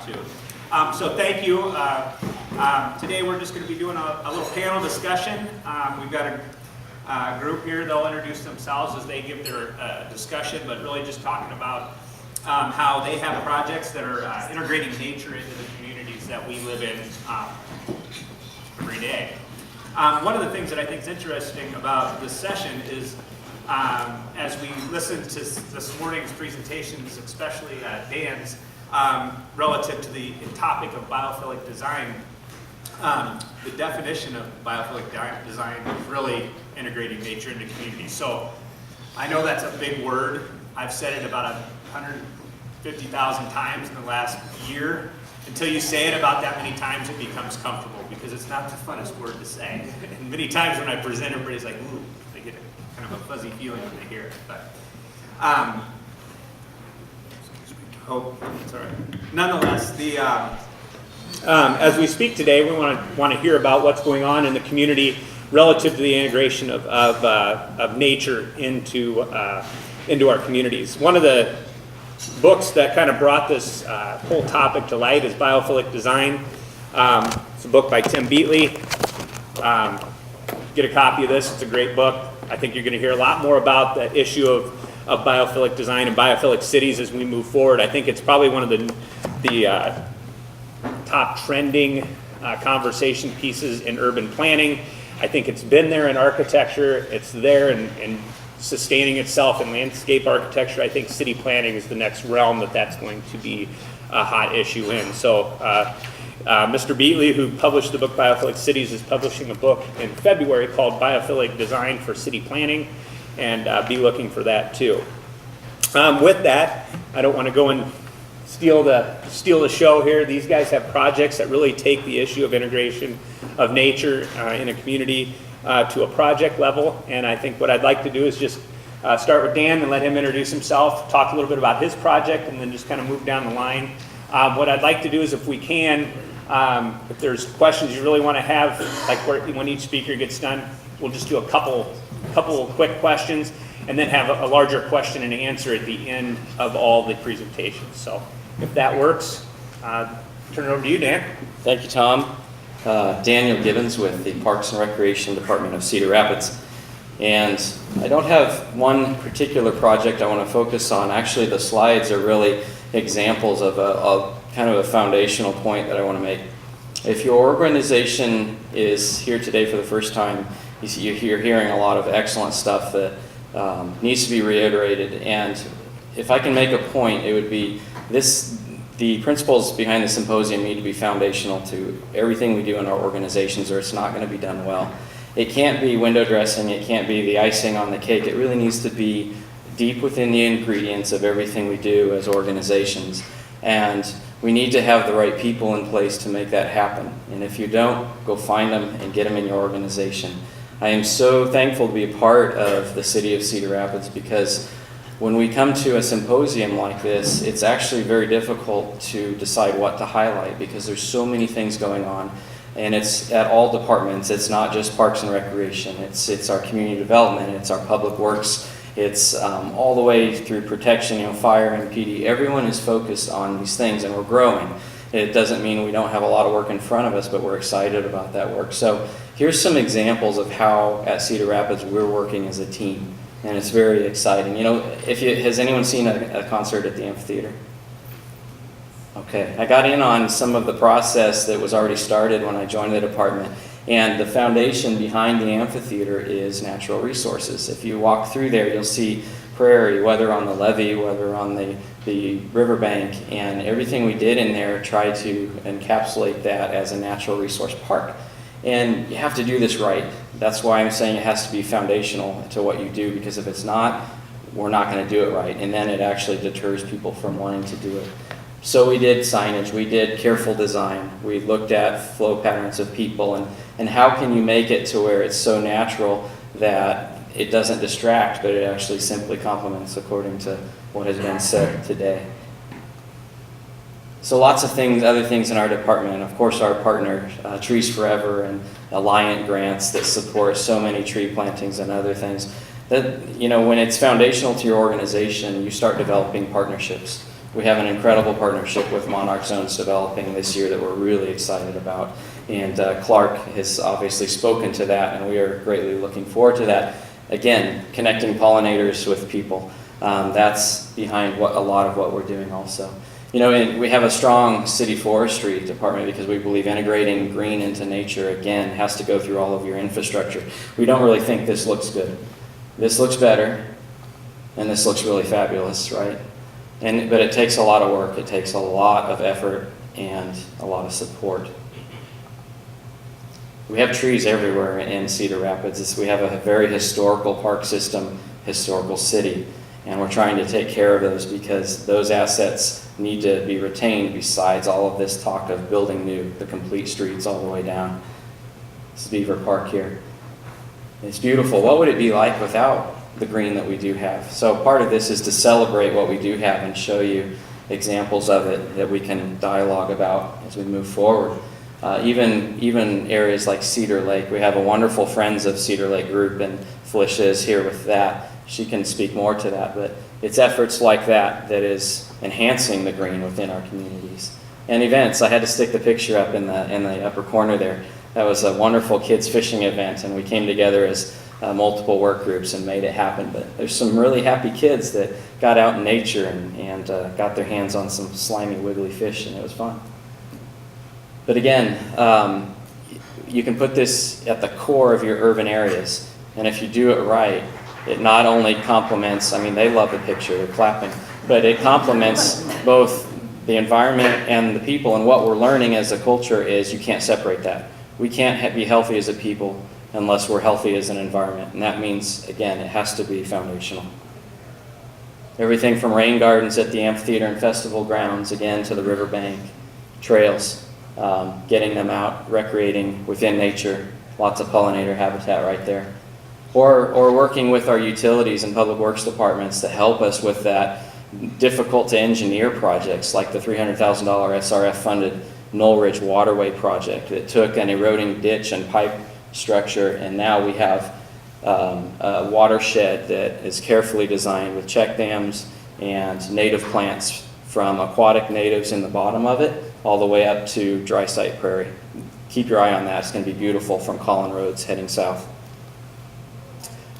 too. So thank you. Today we're just going to be doing a little panel discussion. We've got a group here. They'll introduce themselves as they give their discussion, but really just talking about how they have projects that are integrating nature into the communities that we live in every day. One of the things that I think is interesting about this session is as we listen to this morning's presentations, especially Dan's, relative to the topic of biophilic design, the definition of biophilic design is really integrating nature into communities. So I know that's a big word. I've said it about 150,000 times in the last year. Until you say it about that many times, it becomes comfortable because it's not the funnest word to say. And many times when I present, everybody's like, ooh, they get kind of a fuzzy feeling when they hear it. But nonetheless, as we speak today, we want to hear about what's going on in the community relative to the integration of nature into our communities. One of the books that kind of brought this whole topic to light is Biophilic Design. It's a book by Tim Beatley. Get a copy of this. It's a great book. I think you're going to hear a lot more about the issue of biophilic design and biophilic cities as we move forward. I think it's probably one of the top trending conversation pieces in urban planning. I think it's been there in architecture. It's there in sustaining itself in landscape architecture. I think city planning is the next realm that's going to be a hot issue in. So Mr. Beatley, who published the book Biophilic Cities, is publishing a book in February called Biophilic Design for City Planning, and be looking for that too. With that, I don't want to go and steal the show here. These guys have projects that really take the issue of integration of nature in a community to a project level, and I think what I'd like to do is just start with Dan and let him introduce himself, talk a little bit about his project, and then just kind of move down the line. What I'd like to do is, if we can, if there's questions you really want to have, like when each speaker gets done, we'll just do a couple quick questions, and then have a larger question and answer at the end of all the presentations. So if that works, turn it over to you, Dan. Thank you, Tom. Daniel Gibbins with the Parks and Recreation Department of Cedar Rapids. And I don't have one particular project I want to focus on. Actually, the slides are really examples of a kind of a foundational point that I want to make. If your organization is here today for the first time, you're hearing a lot of excellent stuff that needs to be reiterated. And if I can make a point, it would be this: the principles behind the symposium need to be foundational to everything we do in our organizations, or it's not going to be done well. It can't be window dressing, it can't be the icing on the cake. It really needs to be deep within the ingredients of everything we do as organizations. And we need to have the right people in place to make that happen. And if you don't, go find them and get them in your organization. I am so thankful to be a part of the city of Cedar Rapids, because when we come to a symposium like this, it's actually very difficult to decide what to highlight, because there's so many things going on, and it's at all departments. It's not just Parks and Recreation. It's our community development. It's our public works. It's all the way through protection, fire and PD. Everyone is focused on these things, and we're growing. It doesn't mean we don't have a lot of work in front of us, but we're excited about that work. So here's some examples of how at Cedar Rapids we're working as a team. And it's very exciting. Has anyone seen a concert at the amphitheater? Okay, I got in on some of the process that was already started when I joined the department. And the foundation behind the amphitheater is natural resources. If you walk through there, you'll see prairie, whether on the levee, whether on the riverbank, and everything we did in there tried to encapsulate that as a natural resource park. And you have to do this right. That's why I'm saying it has to be foundational to what you do, because if it's not, we're not going to do it right. And then it actually deters people from wanting to do it. So we did signage, we did careful design, we looked at flow patterns of people, and how can you make it to where it's so natural that it doesn't distract, but it actually simply complements according to what has been said today. So lots of things, other things in our department. Of course, our partner, Trees Forever and Alliant grants that support so many tree plantings and other things. That, when it's foundational to your organization, you start developing partnerships We have an incredible partnership with Monarch Zones developing this year that we're really excited about. And Clark has obviously spoken to that, and we are greatly looking forward to that. Again, connecting pollinators with people. That's behind a lot of what we're doing also. You know, and we have a strong city forestry department because we believe integrating green into nature, again, has to go through all of your infrastructure. We don't really think this looks good. This looks better, and this looks really fabulous, right? But it takes a lot of work, it takes a lot of effort, and a lot of support. We have trees everywhere in Cedar Rapids. We have a very historical park system, historical city, and we're trying to take care of those because those assets need to be retained besides all of this talk of building new, the complete streets all the way down. This is Beaver Park here. It's beautiful. What would it be like without the green that we do have? So part of this is to celebrate what we do have and show you examples of it that we can dialogue about as we move forward. Even areas like Cedar Lake, we have a wonderful Friends of Cedar Lake group, and Felicia is here with that. She can speak more to that, but it's efforts like that that is enhancing the green within our communities. And events, I had to stick the picture up in the upper corner there. That was a wonderful kids fishing event, and we came together as multiple work groups and made it happen. But there's some really happy kids that got out in nature and got their hands on some slimy, wiggly fish, and it was fun. But again, you can put this at the core of your urban areas, and if you do it right, it not only complements, I mean, they love the picture, they're clapping, but it complements both the environment and the people. And what we're learning as a culture is you can't separate that. We can't be healthy as a people unless we're healthy as an environment. And that means, again, it has to be foundational. Everything from rain gardens at the amphitheater and festival grounds, again, to the riverbank, trails, getting them out, recreating within nature, lots of pollinator habitat right there. Or working with our utilities and public works departments to help us with that difficult to engineer projects like the $300,000 SRF funded Knoll Ridge Waterway project that took an eroding ditch and pipe structure, and now we have a watershed that is carefully designed with check dams and native plants from aquatic natives in the bottom of it all the way up to dry site prairie. Keep your eye on that. It's going to be beautiful from Collin Roads heading south.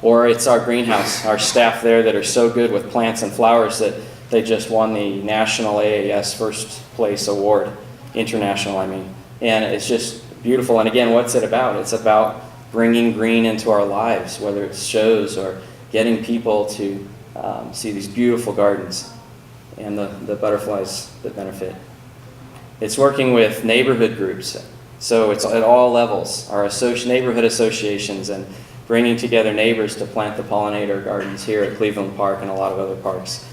Or it's our greenhouse, our staff there that are so good with plants and flowers that they just won the National AAS First Place Award, international I mean. And it's just beautiful. And again, what's it about? It's about bringing green into our lives, whether it's shows or getting people to see these beautiful gardens and the butterflies that benefit. It's working with neighborhood groups. So it's at all levels, our neighborhood associations, and bringing together neighbors to plant the pollinator gardens here at Cleveland Park and a lot of other parks.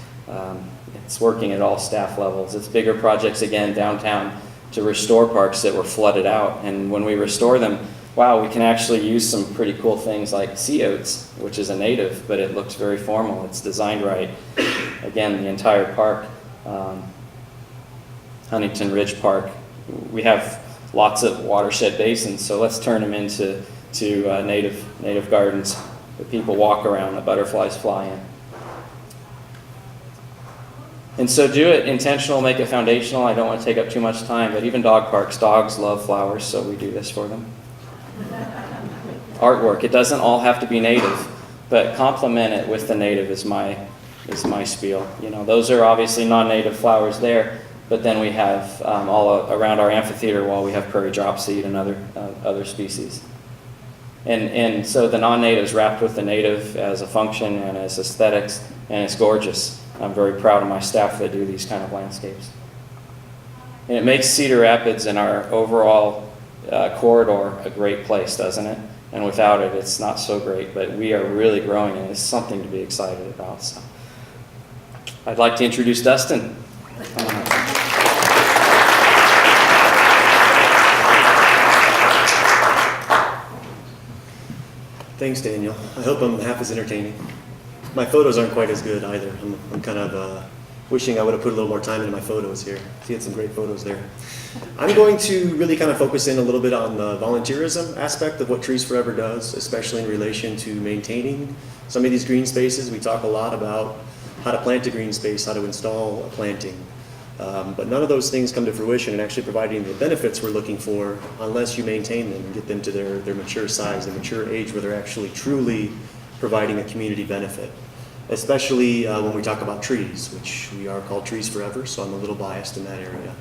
It's working at all staff levels. It's bigger projects, again, downtown to restore parks that were flooded out. And when we restore them, wow, we can actually use some pretty cool things like sea oats, which is a native, but it looks very formal. It's designed right. Again, the entire park, Huntington Ridge Park, we have lots of watershed basins, so let's turn them into native gardens that people walk around, the butterflies fly in. And so do it intentional, make it foundational. I don't want to take up too much time, but even dog parks, dogs love flowers, so we do this for them. Artwork, it doesn't all have to be native, but complement it with the native is my spiel. You know, those are obviously non-native flowers there, but then we have all around our amphitheater wall, we have prairie dropseed and other species. And so the non-native is wrapped with the native as a function and as aesthetics, and it's gorgeous. I'm very proud of my staff that do these kind of landscapes. And it makes Cedar Rapids and our overall corridor a great place, doesn't it? And without it, it's not so great, but we are really growing, and it's something to be excited about. So I'd like to introduce Dustin. Thanks, Daniel. I hope I'm half as entertaining. My photos aren't quite as good either. I'm kind of wishing I would have put a little more time into my photos here. He had some great photos there. I'm going to really kind of focus in a little bit on the volunteerism aspect of what Trees Forever does, especially in relation to maintaining some of these green spaces. We talk a lot about how to plant a green space, how to install a planting. But none of those things come to fruition and actually providing the benefits we're looking for unless you maintain them and get them to their mature size, their mature age where they're actually truly providing a community benefit. Especially when we talk about trees, which we are called Trees Forever, so I'm a little biased in that area.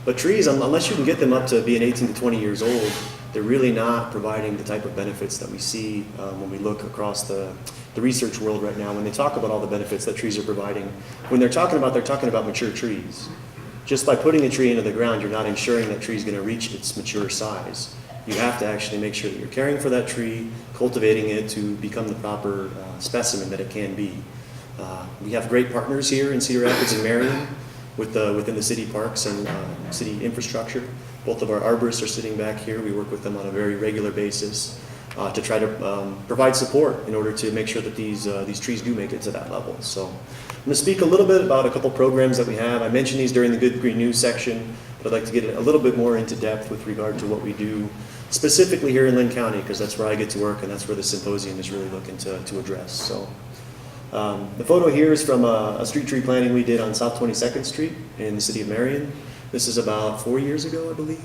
But trees, unless you can get them up to being 18 to 20 years old, they're really not providing the type of benefits that we see when we look across the research world right now. When they talk about all the benefits that trees are providing, when they're talking about mature trees. Just by putting a tree into the ground, you're not ensuring that tree is going to reach its mature size. You have to actually make sure that you're caring for that tree, cultivating it to become the proper specimen that it can be. We have great partners here in Cedar Rapids and Marion within the city parks and city infrastructure. Both of our arborists are sitting back here. We work with them on a very regular basis to try to provide support in order to make sure that these trees do make it to that level. So I'm going to speak a little bit about a couple programs that we have. I mentioned these during the Good Green News section, but I'd like to get a little bit more into depth with regard to what we do specifically here in Lynn County, because that's where I get to work and that's where the Symposium is really looking to address. So the photo here is from a street tree planting we did on South 22nd Street in the city of Marion. This is about 4 years ago, I believe.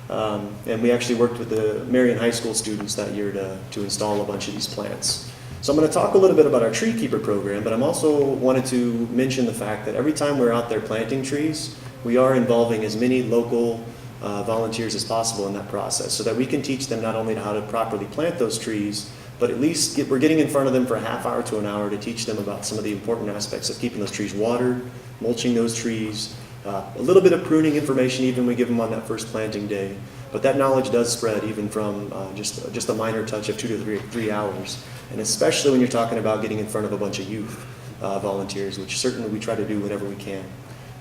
And we actually worked with the Marion High School students that year to install a bunch of these plants. So I'm going to talk a little bit about our Tree Keeper program, but I'm also wanted to mention the fact that every time we're out there planting trees, we are involving as many local volunteers as possible in that process so that we can teach them not only how to properly plant those trees, but at least we're getting in front of them for a half hour to an hour to teach them about some of the important aspects of keeping those trees watered, mulching those trees, a little bit of pruning information even we give them on that first planting day. But that knowledge does spread even from just a minor touch of 2 to 3 hours. And especially when you're talking about getting in front of a bunch of youth volunteers, which certainly we try to do whenever we can.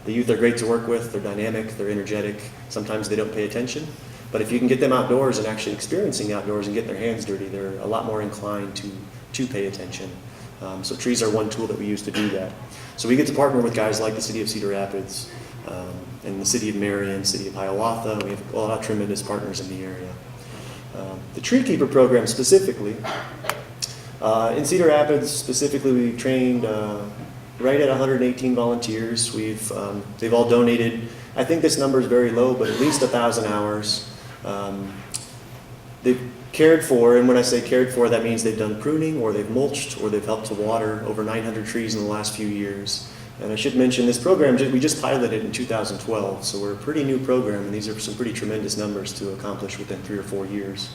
The youth are great to work with, they're dynamic, they're energetic, sometimes they don't pay attention. But if you can get them outdoors and actually experiencing the outdoors and getting their hands dirty, they're a lot more inclined to pay attention. So trees are one tool that we use to do that. So we get to partner with guys like the city of Cedar Rapids, and the city of Marion, city of Hiawatha. We have a lot of tremendous partners in the area. The Tree Keeper program specifically, in Cedar Rapids specifically, we've trained right at 118 volunteers. They've all donated, I think this number is very low, but at least 1,000 hours. They've cared for, and when I say cared for, that means they've done pruning, or they've mulched, or they've helped to water over 900 trees in the last few years. And I should mention this program, we just piloted in 2012, so we're a pretty new program, and these are some pretty tremendous numbers to accomplish within 3 or 4 years.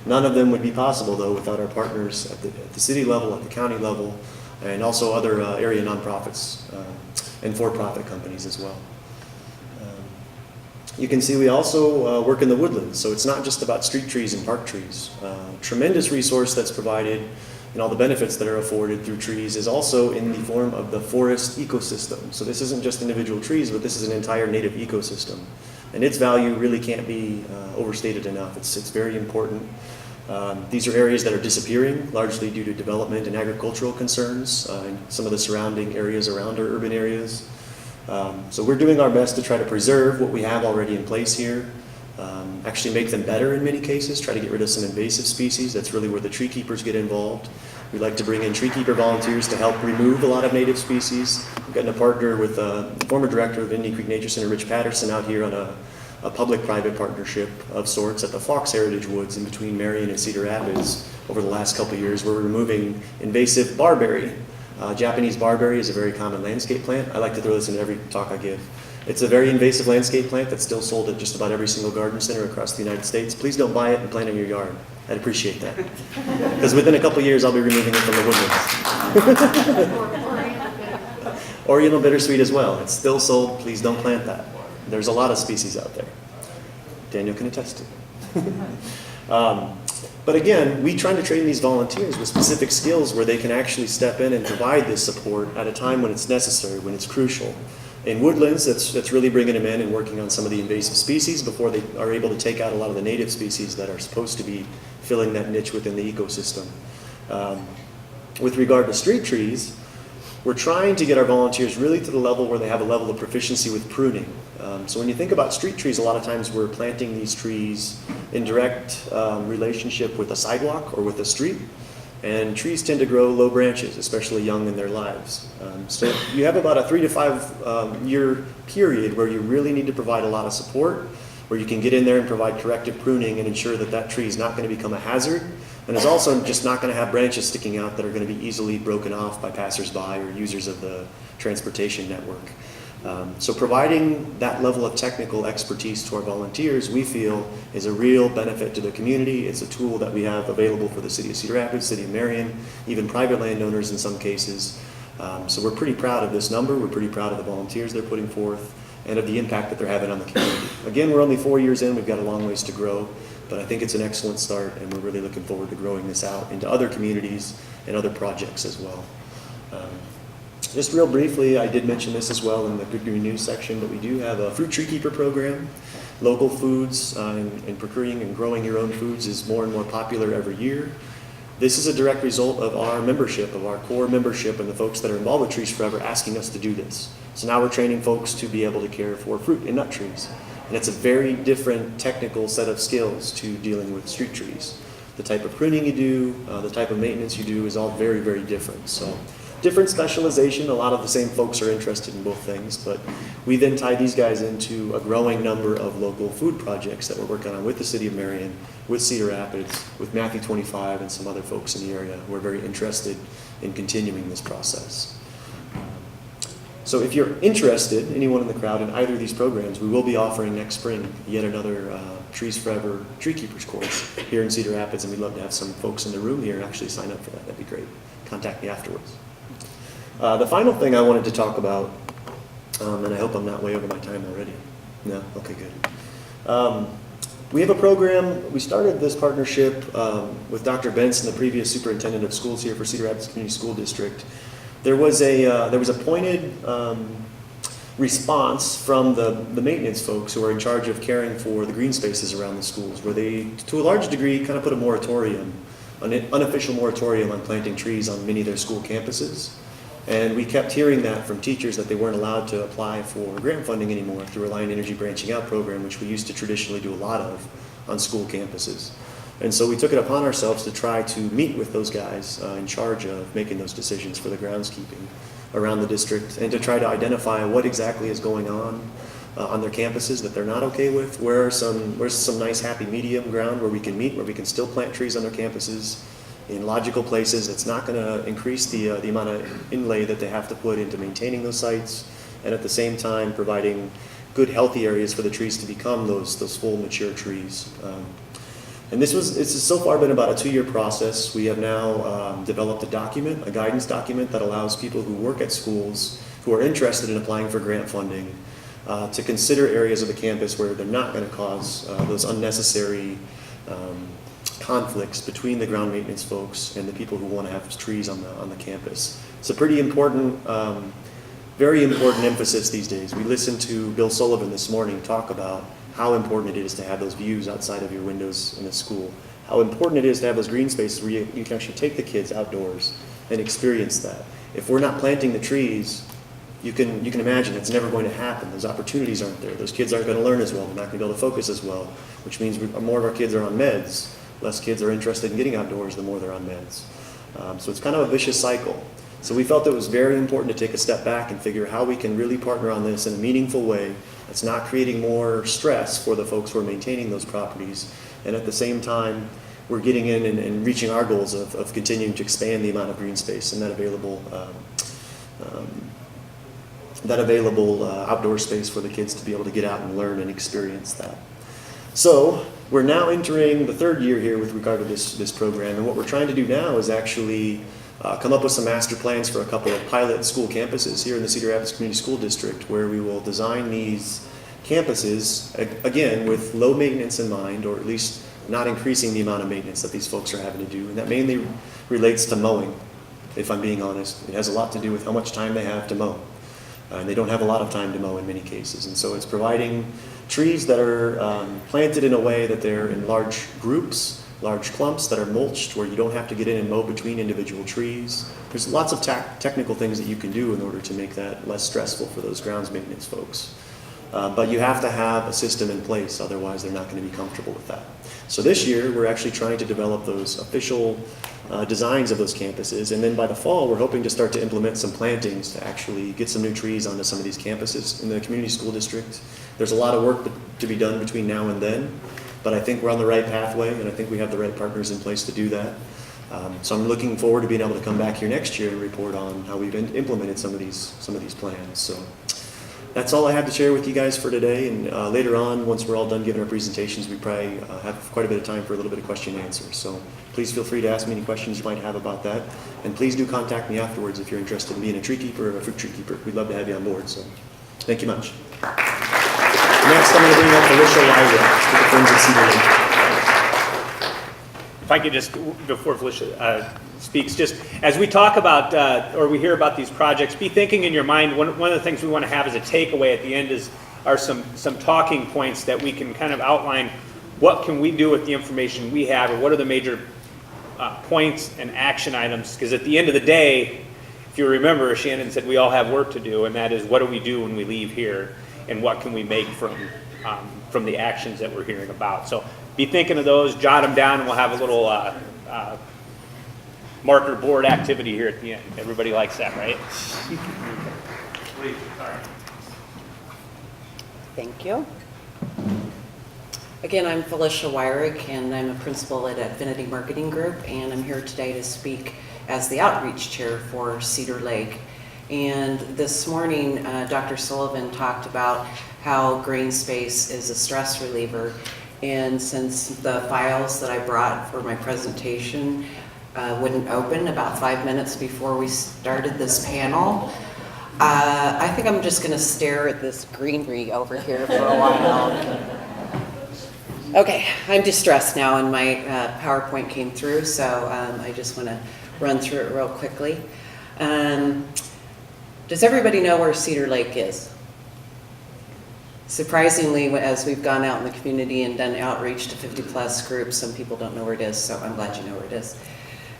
None of them would be possible, though, without our partners at the city level, at the county level, and also other area nonprofits and for-profit companies as well. You can see we also work in the woodlands, so it's not just about street trees and park trees. Tremendous resource that's provided and all the benefits that are afforded through trees is also in the form of the forest ecosystem. So this isn't just individual trees, but this is an entire native ecosystem. And its value really can't be overstated enough. It's very important. These are areas that are disappearing, largely due to development and agricultural concerns in some of the surrounding areas around our urban areas. So we're doing our best to try to preserve what we have already in place here, actually make them better in many cases, try to get rid of some invasive species. That's really where the tree keepers get involved. We like to bring in tree keeper volunteers to help remove a lot of native species. We've gotten a partner with the former director of Indian Creek Nature Center, Rich Patterson, out here on a public-private partnership of sorts at the Fox Heritage Woods in between Marion and Cedar Rapids. Over the last couple of years, we're removing invasive barberry. Japanese barberry is a very common landscape plant. I like to throw this in every talk I give. It's a very invasive landscape plant that's still sold at just about every single garden center across the United States. Please don't buy it and plant it in your yard. I'd appreciate that. Because within a couple of years, I'll be removing it from the woodlands. Oriental bittersweet as well. It's still sold. Please don't plant that. There's a lot of species out there. Daniel can attest to it. But again, we try to train these volunteers with specific skills where they can actually step in and provide this support at a time when it's necessary, when it's crucial. In woodlands, that's really bringing them in and working on some of the invasive species before they are able to take out a lot of the native species that are supposed to be filling that niche within the ecosystem. With regard to street trees, we're trying to get our volunteers really to the level where they have a level of proficiency with pruning. So when you think about street trees, a lot of times we're planting these trees in direct relationship with a sidewalk or with a street. And trees tend to grow low branches, especially young in their lives. So you have about a 3 to 5 year period where you really need to provide a lot of support, where you can get in there and provide corrective pruning and ensure that that tree is not going to become a hazard, and is also just not going to have branches sticking out that are going to be easily broken off by passersby or users of the transportation network. So providing that level of technical expertise to our volunteers, we feel, is a real benefit to the community. It's a tool that we have available for the city of Cedar Rapids, city of Marion, even private landowners in some cases. So we're pretty proud of this number. We're pretty proud of the volunteers they're putting forth and of the impact that they're having on the community. Again, we're only 4 years in. We've got a long ways to grow, but I think it's an excellent start, and we're really looking forward to growing this out into other communities and other projects as well. Just real briefly, I did mention this as well in the Good Green News section, but we do have a fruit tree keeper program. Local foods and procuring and growing your own foods is more and more popular every year. This is a direct result of our membership, of our core membership, and the folks that are involved with Trees Forever asking us to do this. So now we're training folks to be able to care for fruit and nut trees. And it's a very different technical set of skills to dealing with street trees. The type of pruning you do, the type of maintenance you do is all very, very different. So different specialization. A lot of the same folks are interested in both things, but we then tie these guys into a growing number of local food projects that we're working on with the city of Marion, with Cedar Rapids, with Matthew 25, and some other folks in the area who are very interested in continuing this process. So if you're interested, anyone in the crowd, in either of these programs, we will be offering next spring yet another Trees Forever Tree Keepers course here in Cedar Rapids, and we'd love to have some folks in the room here actually sign up for that. That'd be great. Contact me afterwards. The final thing I wanted to talk about, and I hope I'm not way over my time already. No? Okay, good. We have a program. We started this partnership with Dr. Benson, the previous superintendent of schools here for Cedar Rapids Community School District. There was a pointed response from the maintenance folks who are in charge of caring for the green spaces around the schools, where they, to a large degree, kind of put a moratorium, an unofficial moratorium on planting trees on many of their school campuses. And we kept hearing that from teachers that they weren't allowed to apply for grant funding anymore through a Reliant Energy Branching Out program, which we used to traditionally do a lot of on school campuses. And so we took it upon ourselves to try to meet with those guys in charge of making those decisions for the groundskeeping around the district, and to try to identify what exactly is going on their campuses that they're not okay with. Where's some nice happy medium ground where we can meet, where we can still plant trees on their campuses in logical places. It's not going to increase the amount of inlay that they have to put into maintaining those sites, and at the same time providing good healthy areas for the trees to become those full mature trees. And it's so far been about a 2-year process. We have now developed a guidance document that allows people who work at schools who are interested in applying for grant funding to consider areas of the campus where they're not going to cause those unnecessary conflicts between the ground maintenance folks and the people who want to have trees on the campus. It's a pretty important, very important emphasis these days. We listened to Bill Sullivan this morning talk about how important it is to have those views outside of your windows in a school, how important it is to have those green spaces where you can actually take the kids outdoors and experience that. If we're not planting the trees, you can imagine it's never going to happen. Those opportunities aren't there. Those kids aren't going to learn as well. They're not going to be able to focus as well, which means more of our kids are on meds. Less kids are interested in getting outdoors, the more they're on meds. So it's kind of a vicious cycle. So we felt it was very important to take a step back and figure how we can really partner on this in a meaningful way that's not creating more stress for the folks who are maintaining those properties. And at the same time, we're getting in and reaching our goals of continuing to expand the amount of green space and that available outdoor space for the kids to be able to get out and learn and experience that. So we're now entering the 3rd year here with regard to this program, and what we're trying to do now is actually come up with some master plans for a couple of pilot school campuses here in the Cedar Rapids Community School District, where we will design these campuses, again, with low maintenance in mind, or at least not increasing the amount of maintenance that these folks are having to do. And that mainly relates to mowing, if I'm being honest. It has a lot to do with how much time they have to mow. And they don't have a lot of time to mow in many cases. And so it's providing trees that are planted in a way that they're in large groups, large clumps that are mulched, where you don't have to get in and mow between individual trees. There's lots of technical things that you can do in order to make that less stressful for those grounds maintenance folks. But you have to have a system in place, otherwise they're not going to be comfortable with that. So this year, we're actually trying to develop those official designs of those campuses, and then by the fall, we're hoping to start to implement some plantings to actually get some new trees onto some of these campuses in the community school district. There's a lot of work to be done between now and then, but I think we're on the right pathway, and I think we have the right partners in place to do that. So I'm looking forward to being able to come back here next year and report on how we've implemented some of these plans. So that's all I have to share with you guys for today, and later on, once we're all done giving our presentations, we probably have quite a bit of time for a little bit of question and answer. So please feel free to ask me any questions you might have about that, and please do contact me afterwards if you're interested in being a tree keeper or a fruit tree keeper. We'd love to have you on board, so thank you much. Next, I'm going to bring up Felicia Wyrick with the Friends of Cedar Lake. If I could just, before Felicia speaks, just as we talk about, or we hear about these projects, be thinking in your mind, one of the things we want to have as a takeaway at the end are some talking points that we can kind of outline. What can we do with the information we have, or what are the major points and action items? Because at the end of the day, if you remember, Shannon said we all have work to do, and that is, what do we do when we leave here, and what can we make from the actions that we're hearing about? So be thinking of those, jot them down, and we'll have a little marker board activity here at the end. Everybody likes that, right? Please, sorry. Thank you. Again, I'm Felicia Wyrick, and I'm a principal at Affinity Marketing Group, and I'm here today to speak as the outreach chair for Cedar Lake. And this morning, Dr. Sullivan talked about how green space is a stress reliever. And since the files that I brought for my presentation wouldn't open about 5 minutes before we started this panel, I think I'm just going to stare at this greenery over here for a while. Okay, I'm distressed now, and my PowerPoint came through, so I just want to run through it real quickly. Does everybody know where Cedar Lake is? Surprisingly, as we've gone out in the community and done outreach to 50+ groups, some people don't know where it is, so I'm glad you know where it is.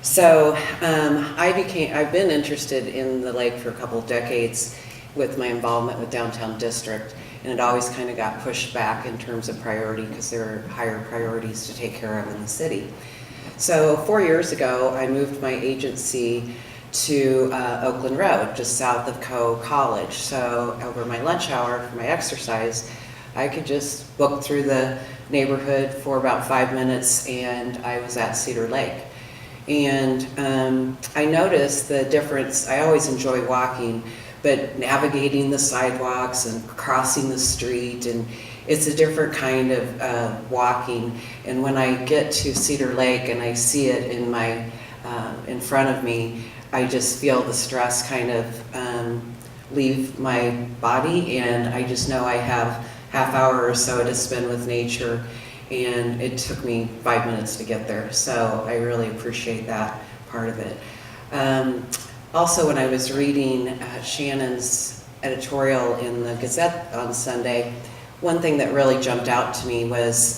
So I've been interested in the lake for a couple of decades with my involvement with Downtown District, and it always kind of got pushed back in terms of priority because there are higher priorities to take care of in the city. So 4 years ago, I moved my agency to Oakland Road, just south of Coe College. So over my lunch hour for my exercise, I could just book through the neighborhood for about 5 minutes, and I was at Cedar Lake. And I noticed the difference. I always enjoy walking, but navigating the sidewalks and crossing the street, and it's a different kind of walking. And when I get to Cedar Lake and I see it in front of me, I just feel the stress kind of leave my body, and I just know I have half hour or so to spend with nature, and it took me 5 minutes to get there. So I really appreciate that part of it. Also, when I was reading Shannon's editorial in the Gazette on Sunday, one thing that really jumped out to me was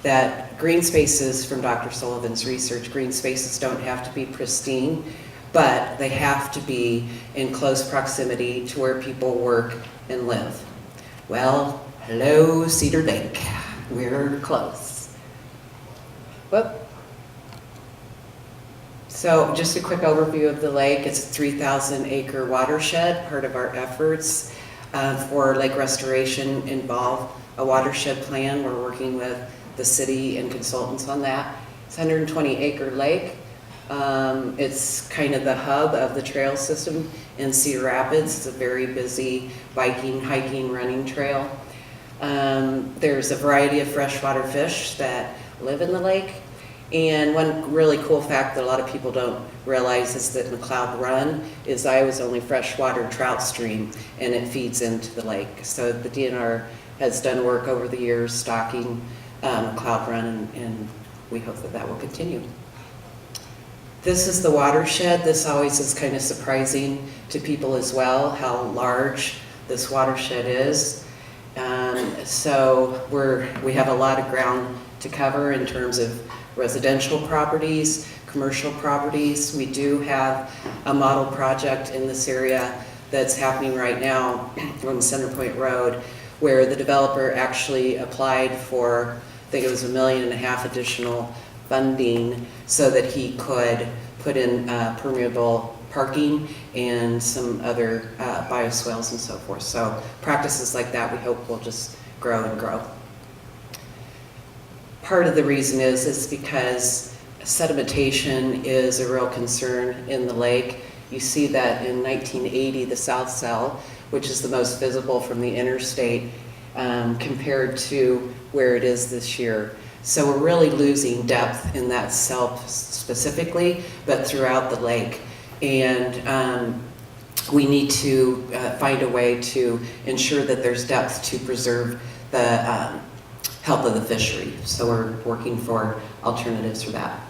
that green spaces, from Dr. Sullivan's research, green spaces don't have to be pristine, but they have to be in close proximity to where people work and live. Well, hello, Cedar Lake. We're close. Whoop. So just a quick overview of the lake. It's a 3,000-acre watershed. Part of our efforts for lake restoration involve a watershed plan. We're working with the city and consultants on that. It's a 120-acre lake. It's kind of the hub of the trail system in Cedar Rapids. It's a very busy biking, hiking, running trail. There's a variety of freshwater fish that live in the lake. And one really cool fact that a lot of people don't realize is that McLeod Run is Iowa's only freshwater trout stream, and it feeds into the lake. So the DNR has done work over the years stocking McLeod Run, and we hope that that will continue. This is the watershed. This always is kind of surprising to people as well, how large this watershed is. So we have a lot of ground to cover in terms of residential properties, commercial properties. We do have a model project in this area that's happening right now on Center Point Road, where the developer actually applied for, I think it was $1.5 million additional funding so that he could put in permeable parking and some other bioswales and so forth. So practices like that we hope will just grow and grow. Part of the reason is because sedimentation is a real concern in the lake. You see that in 1980, the South Cell, which is the most visible from the interstate, compared to where it is this year. So we're really losing depth in that cell specifically, but throughout the lake. And we need to find a way to ensure that there's depth to preserve the health of the fishery. So we're working for alternatives for that.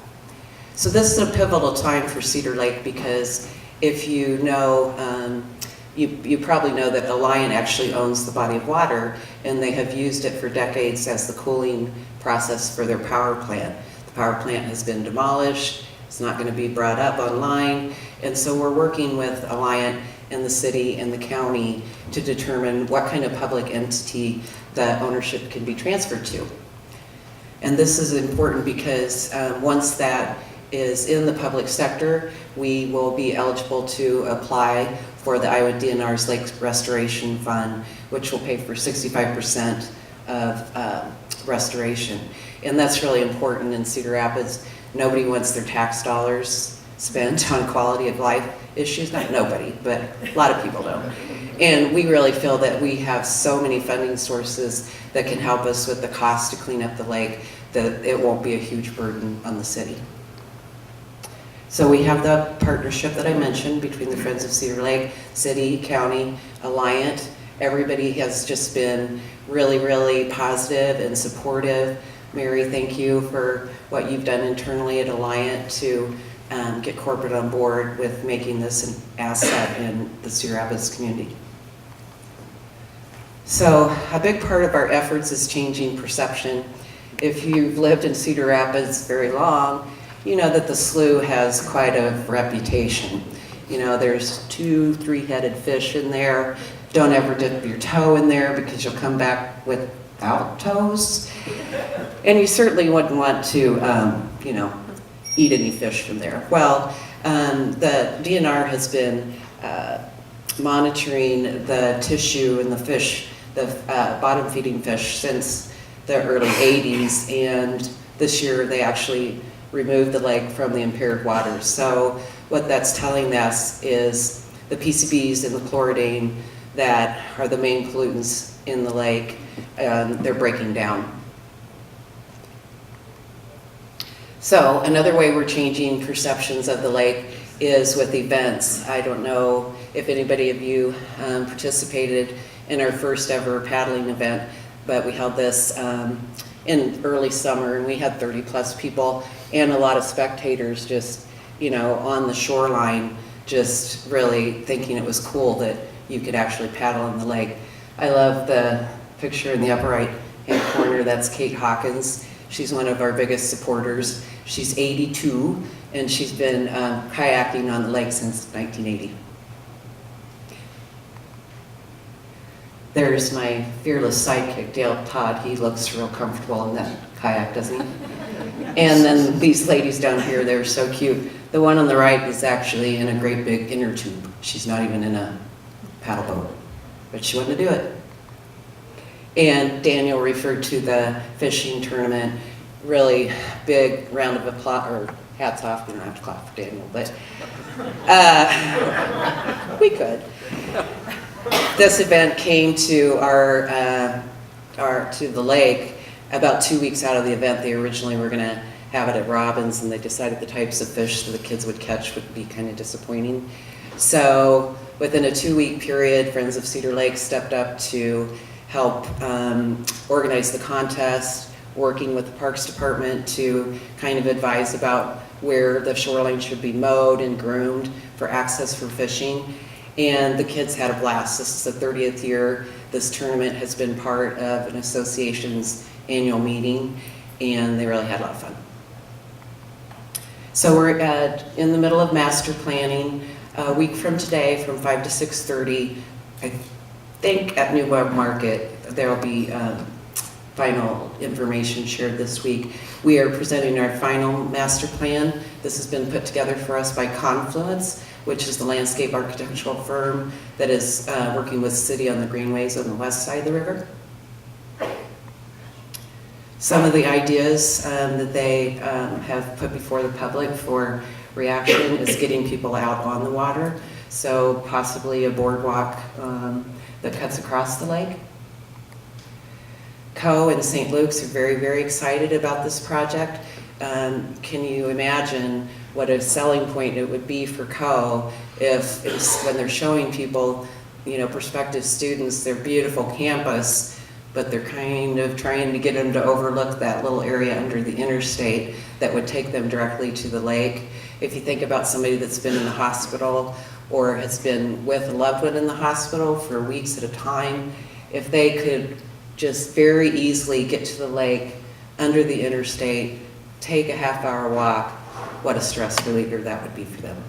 So this is a pivotal time for Cedar Lake because if you know, you probably know that Alliant actually owns the body of water, and they have used it for decades as the cooling process for their power plant. The power plant has been demolished. It's not going to be brought up online. And so we're working with Alliant and the city and the county to determine what kind of public entity the ownership can be transferred to. And this is important because once that is in the public sector, we will be eligible to apply for the Iowa DNR's Lake Restoration Fund, which will pay for 65% of restoration. And that's really important in Cedar Rapids. Nobody wants their tax dollars spent on quality of life issues. Not nobody, but a lot of people don't. And we really feel that we have so many funding sources that can help us with the cost to clean up the lake that it won't be a huge burden on the city. So we have the partnership that I mentioned between the Friends of Cedar Lake, city, county, Alliant. Everybody has just been really, really positive and supportive. Mary, thank you for what you've done internally at Alliant to get corporate on board with making this an asset in the Cedar Rapids community. So a big part of our efforts is changing perception. If you've lived in Cedar Rapids very long, you know that the slough has quite a reputation. You know, there's 2 3-headed fish in there. Don't ever dip your toe in there because you'll come back without toes. And you certainly wouldn't want to, you know, eat any fish from there. Well, the DNR has been monitoring the tissue in the fish, the bottom feeding fish, since the early 80s, and this year they actually removed the lake from the impaired waters. So what that's telling us is the PCBs and the chloridane that are the main pollutants in the lake, they're breaking down. So another way we're changing perceptions of the lake is with events. I don't know if anybody of you participated in our first ever paddling event, but we held this in early summer, and we had 30+ people and a lot of spectators just, you know, on the shoreline, just really thinking it was cool that you could actually paddle in the lake. I love the picture in the upper right hand corner. That's Kate Hawkins. She's one of our biggest supporters. She's 82, and she's been kayaking on the lake since 1980. There's my fearless sidekick, Dale Todd. He looks real comfortable in that kayak, doesn't he? And then these ladies down here, they're so cute. The one on the right is actually in a great big inner tube. She's not even in a paddle boat, but she wanted to do it. And Daniel referred to the fishing tournament. Really big round of applause, or hats off. We don't have to clap for Daniel, but we could. This event came to to the lake about 2 weeks out of the event. They originally were going to have it at Robbins, and they decided the types of fish that the kids would catch would be kind of disappointing. So within a 2-week period, Friends of Cedar Lake stepped up to help organize the contest, working with the Parks Department to kind of advise about where the shoreline should be mowed and groomed for access for fishing. And the kids had a blast. This is the 30th year this tournament has been part of an association's annual meeting, and they really had a lot of fun. So we're in the middle of master planning. A week from today, from 5 to 6:30, I think at New Web Market, there will be final information shared this week. We are presenting our final master plan. This has been put together for us by Confluence, which is the landscape architectural firm that is working with the city on the greenways on the west side of the river. Some of the ideas that they have put before the public for reaction is getting people out on the water. So possibly a boardwalk that cuts across the lake. Co and St. Luke's are very, very excited about this project. Can you imagine what a selling point it would be for Co if it was, when they're showing people, you know, prospective students, their beautiful campus, but they're kind of trying to get them to overlook that little area under the interstate that would take them directly to the lake. If you think about somebody that's been in the hospital or has been with a loved one in the hospital for weeks at a time, if they could just very easily get to the lake under the interstate, take a half-hour walk, what a stress reliever that would be for them.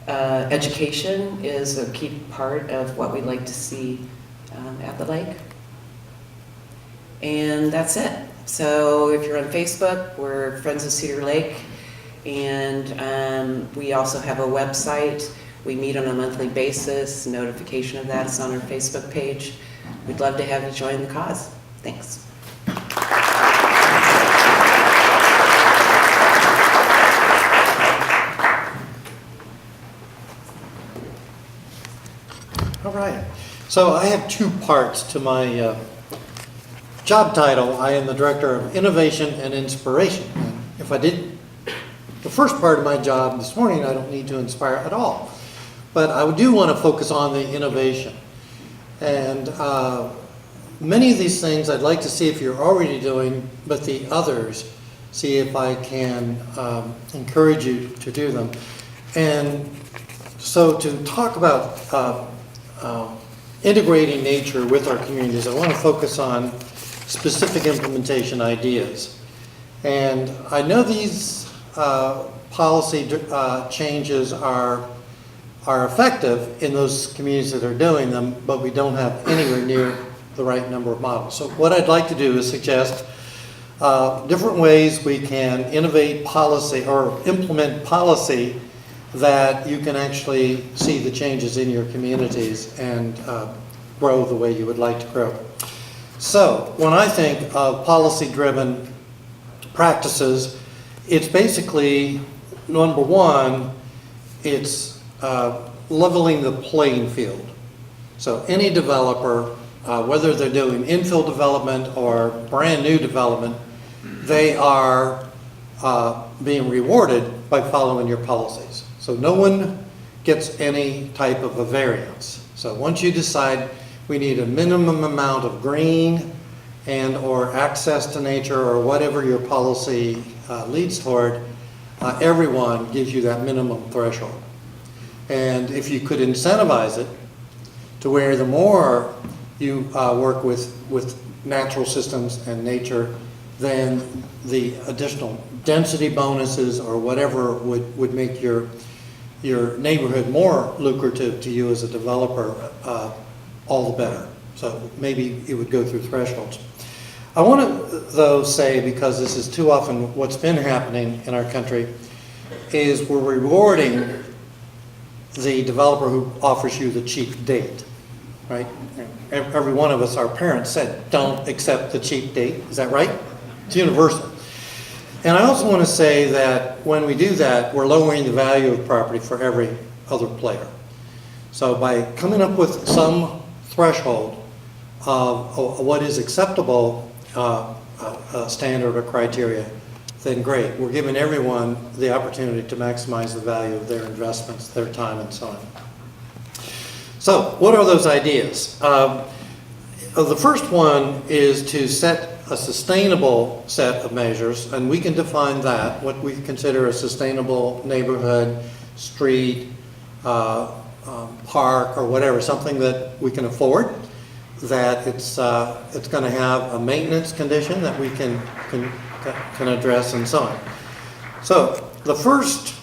Education is a key part of what we'd like to see at the lake. And that's it. So if you're on Facebook, we're Friends of Cedar Lake, and we also have a website. We meet on a monthly basis. Notification of that is on our Facebook page. We'd love to have you join the cause. Thanks. All right. So I have two parts to my job title. I am the Director of Innovation and Inspiration. And if I did the first part of my job this morning, I don't need to inspire at all. But I do want to focus on the innovation. And many of these things I'd like to see if you're already doing, but the others, see if I can encourage you to do them. And so to talk about integrating nature with our communities, I want to focus on specific implementation ideas. And I know these policy changes are effective in those communities that are doing them, but we don't have anywhere near the right number of models. So what I'd like to do is suggest different ways we can innovate policy or implement policy that you can actually see the changes in your communities and grow the way you would like to grow. So when I think of policy-driven practices, it's basically, number one, it's leveling the playing field. So any developer, whether they're doing infill development or brand new development, they are being rewarded by following your policies. So no one gets any type of a variance. So once you decide we need a minimum amount of green and or access to nature or whatever your policy leads toward, everyone gives you that minimum threshold. And if you could incentivize it to where the more you work with natural systems and nature, then the additional density bonuses or whatever would make your neighborhood more lucrative to you as a developer, all the better. So maybe it would go through thresholds. I want to, though, say, because this is too often what's been happening in our country, is we're rewarding the developer who offers you the cheap date, right? Every one of us, our parents said, don't accept the cheap date. Is that right? It's universal. And I also want to say that when we do that, we're lowering the value of property for every other player. So by coming up with some threshold of what is acceptable standard or criteria, then great. We're giving everyone the opportunity to maximize the value of their investments, their time, and so on. So what are those ideas? The first one is to set a sustainable set of measures, and we can define that, what we consider a sustainable neighborhood, street, park, or whatever, something that we can afford, that it's going to have a maintenance condition that we can address, and so on. So the first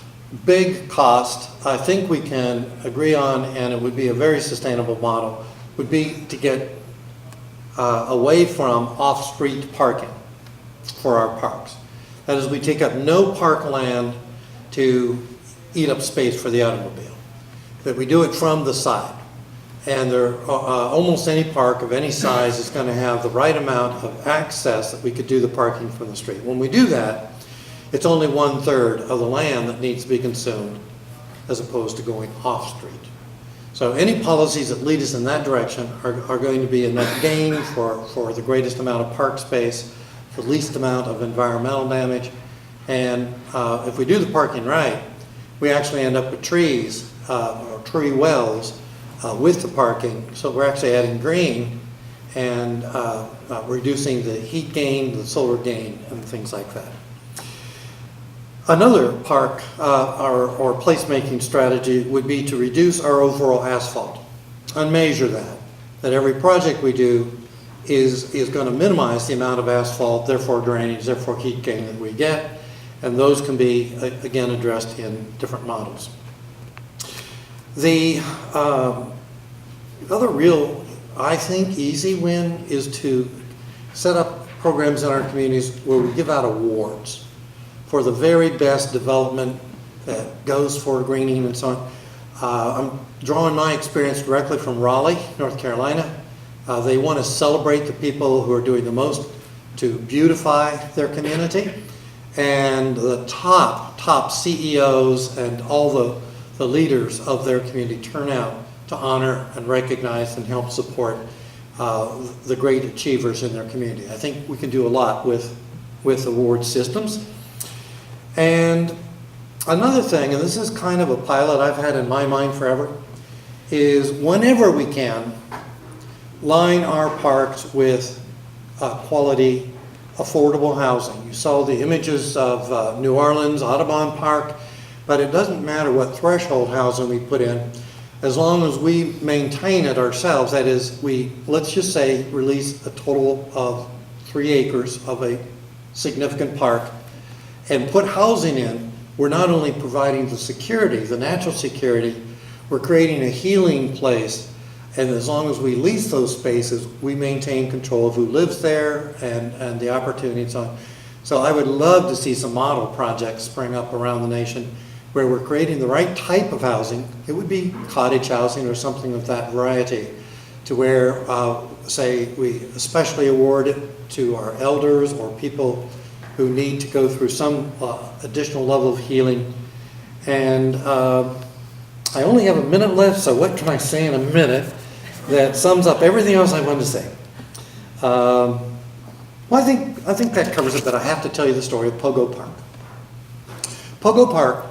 big cost I think we can agree on, and it would be a very sustainable model, would be to get away from off-street parking for our parks. That is, we take up no park land to eat up space for the automobile. That we do it from the side. And almost any park of any size is going to have the right amount of access that we could do the parking from the street. When we do that, it's only 1/3 of the land that needs to be consumed as opposed to going off-street. So any policies that lead us in that direction are going to be a net gain for the greatest amount of park space, the least amount of environmental damage. And if we do the parking right, we actually end up with trees or tree wells with the parking. So we're actually adding green and reducing the heat gain, the solar gain, and things like that. Another park or placemaking strategy would be to reduce our overall asphalt and measure that every project we do is going to minimize the amount of asphalt, therefore drainage, therefore heat gain that we get, and those can be, again, addressed in different models. The other real, I think, easy win is to set up programs in our communities where we give out awards for the very best development that goes for greening and so on. I'm drawing my experience directly from Raleigh, North Carolina. They want to celebrate the people who are doing the most to beautify their community. And the top CEOs and all the leaders of their community turn out to honor and recognize and help support the great achievers in their community. I think we can do a lot with award systems. And another thing, and this is kind of a pilot I've had in my mind forever, is whenever we can, line our parks with quality, affordable housing. You saw the images of New Orleans, Audubon Park, but it doesn't matter what threshold housing we put in, as long as we maintain it ourselves. That is, let's just say, release a total of 3 acres of a significant park and put housing in. We're not only providing the security, the natural security, we're creating a healing place. And as long as we lease those spaces, we maintain control of who lives there and the opportunities on. So I would love to see some model projects spring up around the nation where we're creating the right type of housing. It would be cottage housing or something of that variety, to where, say, we especially award it to our elders or people who need to go through some additional level of healing. And I only have a minute left, so what can I say in a minute that sums up everything else I wanted to say? Well, I think that covers it, but I have to tell you the story of Pogo Park. Pogo Park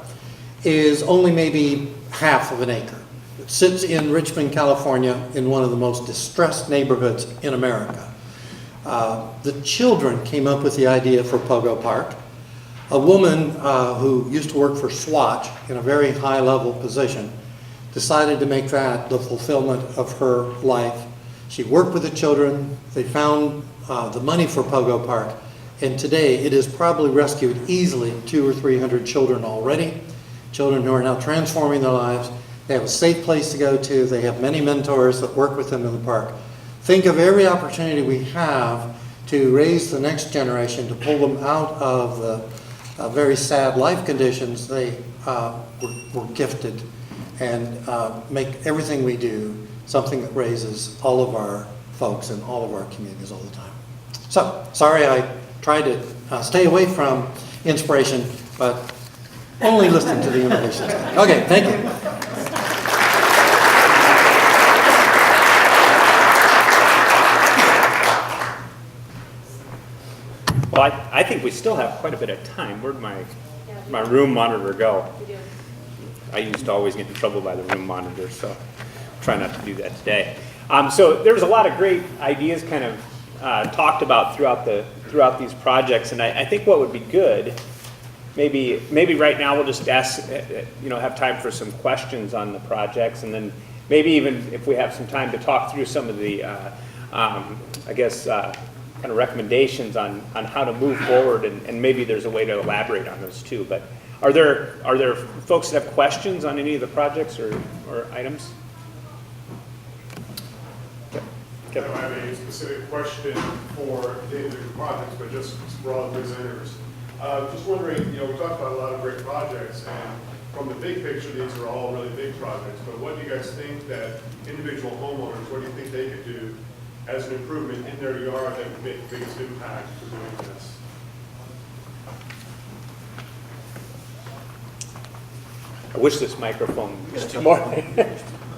is only maybe half of an acre. It sits in Richmond, California, in one of the most distressed neighborhoods in America. The children came up with the idea for Pogo Park. A woman who used to work for Swatch in a very high-level position decided to make that the fulfillment of her life. She worked with the children. They found the money for Pogo Park, and today it has probably rescued easily 200 or 300 children already, children who are now transforming their lives. They have a safe place to go to. They have many mentors that work with them in the park. Think of every opportunity we have to raise the next generation, to pull them out of the very sad life conditions they were gifted, and make everything we do something that raises all of our folks in all of our communities all the time. So, sorry I tried to stay away from inspiration, but only listen to the invitations. Okay, thank you. Well, I think we still have quite a bit of time. Where'd my room monitor go? I used to always get in trouble by the room monitor, so try not to do that today. So there's a lot of great ideas kind of talked about throughout these projects, and I think what would be good, maybe right now we'll just ask, have time for some questions on the projects, and then maybe even if we have some time to talk through some of the, kind of recommendations on how to move forward, and maybe there's a way to elaborate on those too. But are there folks that have questions on any of the projects or items? I don't have a specific question for the individual projects, but just for all the presenters. Just wondering, we talked about a lot of great projects, and from the big picture, these are all really big projects, but what do you guys think that individual homeowners, what do you think they could do as an improvement in their yard that would make the biggest impact for doing this? I wish this microphone was more.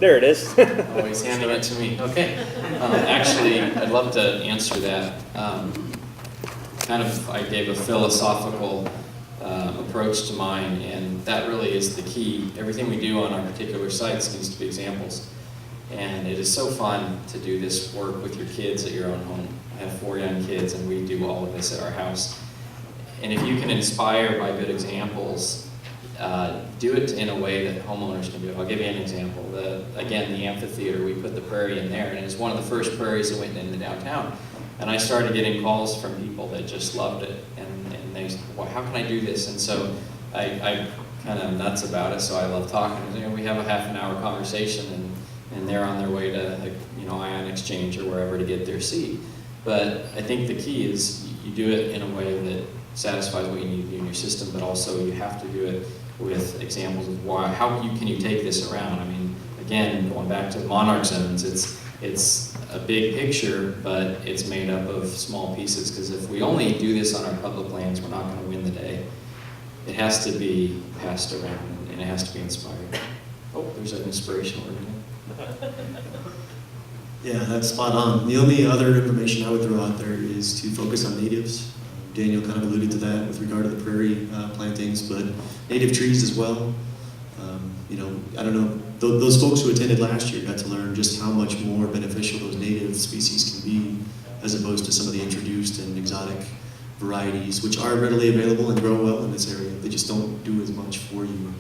There it is. Oh, he's handing it to me. Okay. Actually, I'd love to answer that. I gave a philosophical approach to mine, and that really is the key. Everything we do on our particular sites needs to be examples. And it is so fun to do this work with your kids at your own home. I have 4 young kids, and we do all of this at our house. And if you can inspire by good examples, do it in a way that homeowners can do it. I'll give you an example. Again, the amphitheater, we put the prairie in there, and it was one of the first prairies that went in the downtown. And I started getting calls from people that just loved it, and they said, well, how can I do this? And so I kind of nuts about it, so I love talking. We have a half an hour conversation, and they're on their way to Ion Exchange or wherever to get their seed. But I think the key is you do it in a way that satisfies what you need to do in your system, but also you have to do it with examples of how can you take this around. I mean, again, going back to the monarch zones, it's a big picture, but it's made up of small pieces, because if we only do this on our public lands, we're not going to win the day. It has to be passed around, and it has to be inspired. Oh, there's an inspirational word again. Yeah, that's spot on. The only other information I would throw out there is to focus on natives. Daniel kind of alluded to that with regard to the prairie plantings, but native trees as well. I don't know, those folks who attended last year got to learn just how much more beneficial those native species can be as opposed to some of the introduced and exotic varieties, which are readily available and grow well in this area. They just don't do as much for you,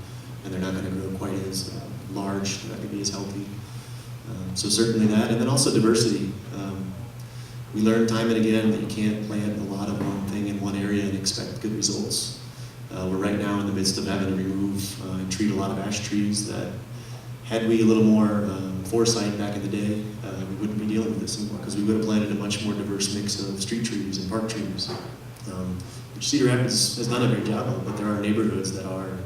and they're not going to grow quite as large, they're not going to be as healthy. So certainly that, and then also diversity. We learned time and again that you can't plant a lot of one thing in one area and expect good results. We're right now in the midst of having to remove and treat a lot of ash trees that, had we a little more foresight back in the day, we wouldn't be dealing with this anymore, because we would have planted a much more diverse mix of street trees and park trees, which Cedar Rapids has done a great job of, but there are neighborhoods that are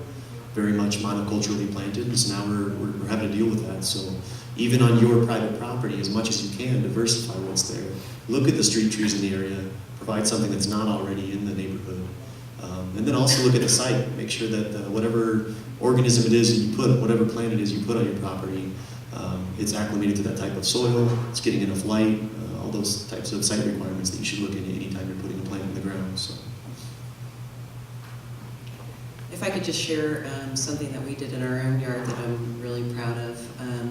very much monoculturally planted, and so now we're having to deal with that. So even on your private property, as much as you can, diversify what's there. Look at the street trees in the area, provide something that's not already in the neighborhood. And then also look at the site, make sure that whatever organism it is that you put, whatever plant it is you put on your property, it's acclimated to that type of soil, it's getting enough light, all those types of site requirements that you should look into anytime you're putting a plant in the ground. So. If I could just share something that we did in our own yard that I'm really proud of.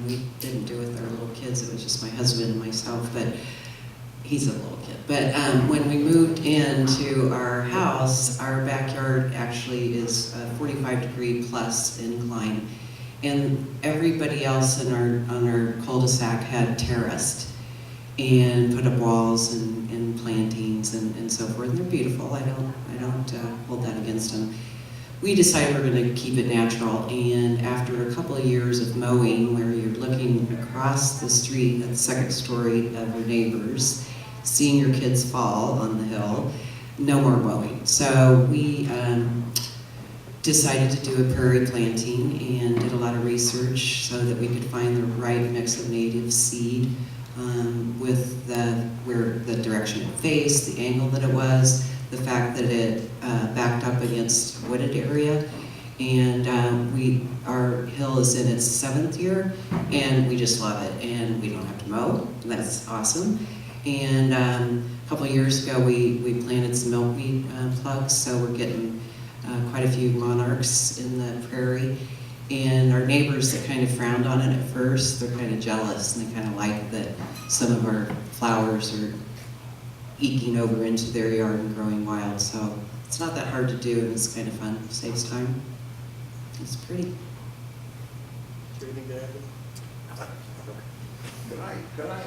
We didn't do it with our little kids, it was just my husband and myself, but he's a little kid. But when we moved into our house, our backyard actually is a 45-degree plus incline. And everybody else on our cul-de-sac had terraced and put up walls and plantings and so forth. And they're beautiful. I don't hold that against them. We decided we're going to keep it natural, and after a couple of years of mowing, where you're looking across the street at the second story of your neighbors, seeing your kids fall on the hill, no more mowing. So we decided to do a prairie planting and did a lot of research so that we could find the right mix of native seed with the direction it faced, the angle that it was, the fact that it backed up against wooded area, and our hill is in its 7th year, and we just love it, and we don't have to mow. That's awesome. And a couple of years ago, we planted some milkweed plugs, so we're getting quite a few monarchs in the prairie. And our neighbors that kind of frowned on it at first, they're kind of jealous, and they kind of like that some of our flowers are eking over into their yard and growing wild. So it's not that hard to do, and it's kind of fun. It saves time. It's pretty. Anything to add? Could I?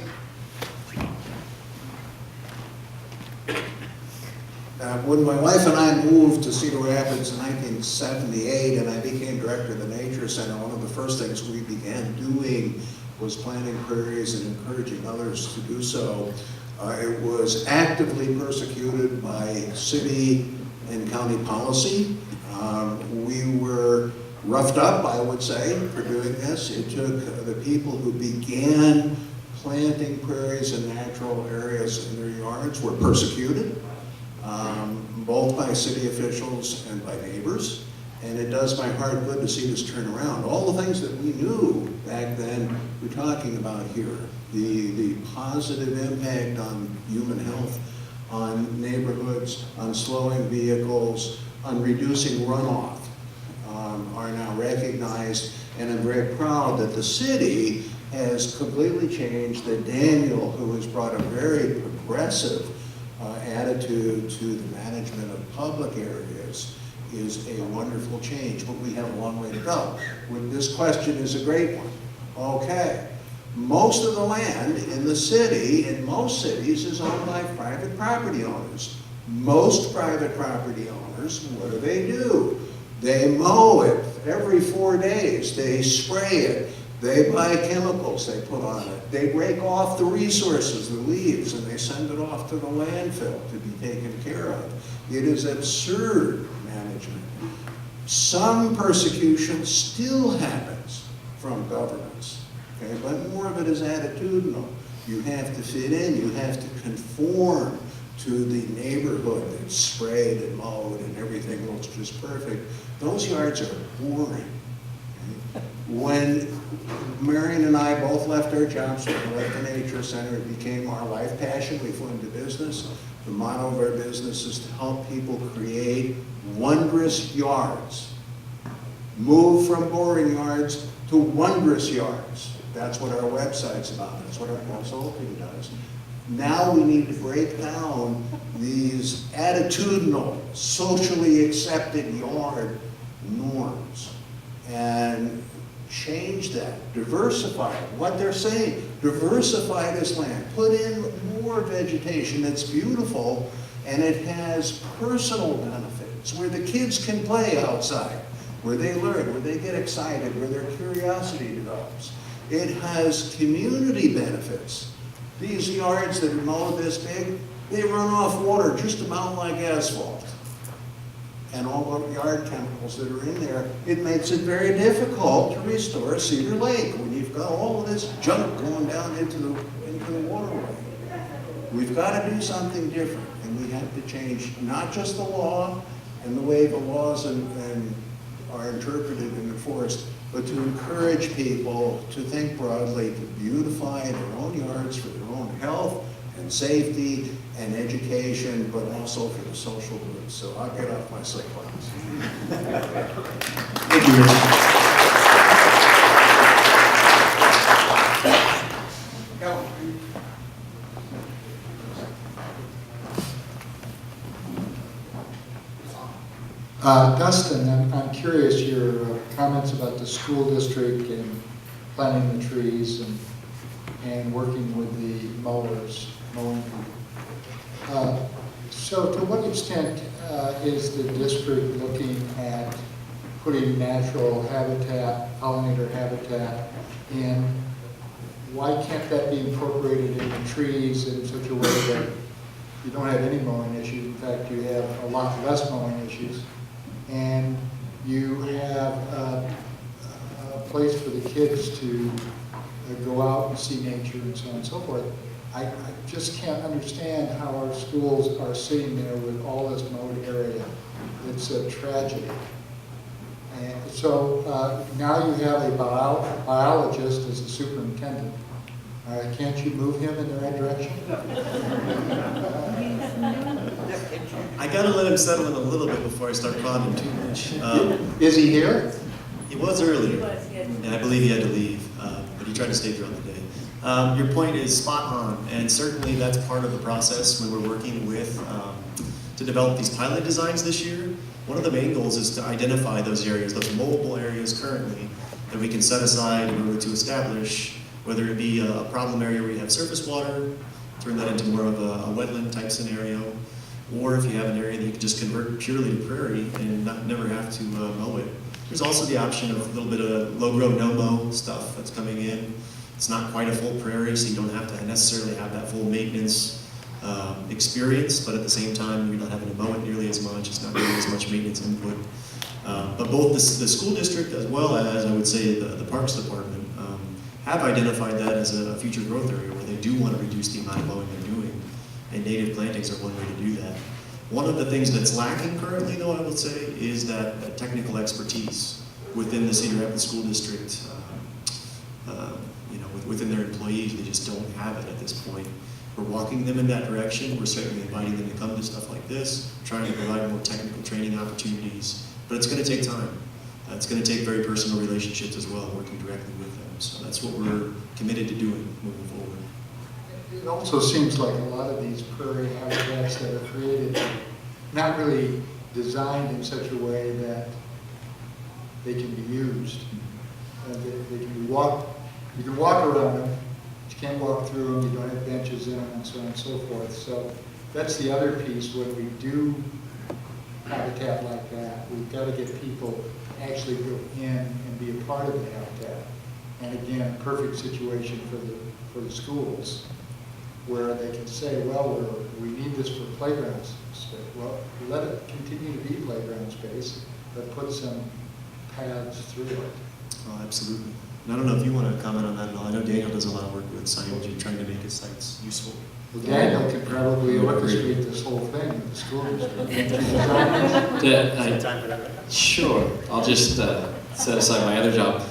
When my wife and I moved to Cedar Rapids in 1978 and I became director of the Nature Center, one of the first things we began doing was planting prairies and encouraging others to do so. It was actively persecuted by city and county policy. We were roughed up, I would say, for doing this. It took the people who began planting prairies and natural areas in their yards were persecuted, both by city officials and by neighbors. And it does my heart good to see this turn around. All the things that we knew back then, we're talking about here. The positive impact on human health, on neighborhoods, on slowing vehicles, on reducing runoff, are now recognized. And I'm very proud that the city has completely changed, that Daniel, who has brought a very progressive attitude to the management of public areas, is a wonderful change, but we have a long way to go. This question is a great one. Okay, most of the land in the city, in most cities, is owned by private property owners. Most private property owners, what do? They mow it every 4 days, they spray it, they buy chemicals they put on it, they rake off the resources, the leaves, and they send it off to the landfill to be taken care of. It is absurd management. Some persecution still happens from governments, okay? But more of it is attitudinal. You have to fit in, you have to conform to the neighborhood that's sprayed and mowed and everything looks just perfect. Those yards are boring. Okay? When Marion and I both left our jobs, we left the Nature Center, it became our life passion. We flew into business. The motto of our business is to help people create wondrous yards. Move from boring yards to wondrous yards. That's what our website's about. That's what our consulting does. Now we need to break down these attitudinal, socially accepted yard norms and change that, diversify what they're saying. Diversify this land, put in more vegetation that's beautiful and it has personal benefits where the kids can play outside, where they learn, where they get excited, where their curiosity develops. It has community benefits. These yards that are mowed this big, they run off water just about like asphalt. And all the yard chemicals that are in there, it makes it very difficult to restore Cedar Lake when you've got all of this junk going down into the waterway. We've got to do something different, and we have to change not just the law and the way the laws are interpreted and enforced, but to encourage people to think broadly, to beautify their own yards for their own health and safety and education, but also for the social good. So I'll get off my soapbox. Thank you, Dustin, I'm curious, your comments about the school district and planting the trees and working with the mowers, mowing people. So to what extent is the district looking at putting natural habitat, pollinator habitat in? Why can't that be incorporated in the trees in such a way that you don't have any mowing issues? In fact, you have a lot less mowing issues. And you have a place for the kids to go out and see nature and so on and so forth. I just can't understand how our schools are sitting there with all this mowed area. It's a tragedy. And so now you have a biologist as a superintendent. Can't you move him in the right direction? I gotta let him settle in a little bit before I start prodding too much. Is he here? He was earlier, and I believe he had to leave, but he tried to stay throughout the day. Your point is spot on, and certainly that's part of the process when we're working with to develop these pilot designs this year. One of the main goals is to identify those areas, those mowable areas currently, that we can set aside in order to establish, whether it be a problem area where you have surface water, turn that into more of a wetland type scenario, or if you have an area that you can just convert purely to prairie and never have to mow it. There's also the option of a little bit of low-grow, no-mow stuff that's coming in. It's not quite a full prairie, so you don't have to necessarily have that full maintenance experience, but at the same time, you're not having to mow it nearly as much. It's not really as much maintenance input. But both the school district as well as, I would say, the Parks Department have identified that as a future growth area where they do want to reduce the amount of mowing they're doing, and native plantings are one way to do that. One of the things that's lacking currently, though, I would say, is that technical expertise within the Cedar Rapids School District. Within their employees, they just don't have it at this point. We're walking them in that direction. We're certainly inviting them to come to stuff like this, trying to provide more technical training opportunities, but it's going to take time. It's going to take very personal relationships as well, working directly with them. So that's what we're committed to doing moving forward. It also seems like a lot of these prairie habitats that are created, not really designed in such a way that they can be used. They can be you can walk around them, but you can't walk through them, you don't have benches in them, and so on and so forth. So that's the other piece. When we do habitat like that, we've got to get people to actually go in and be a part of the habitat. And again, perfect situation for the schools, where they can say, well, we need this for playground space. Well, let it continue to be playground space, but put some paths through it. Oh, absolutely. And I don't know if you want to comment on that at all. I know Daniel does a lot of work with signage and trying to make his sites useful. Well, Daniel could probably orchestrate this whole thing with the school district. Sure, I'll just set aside my other job.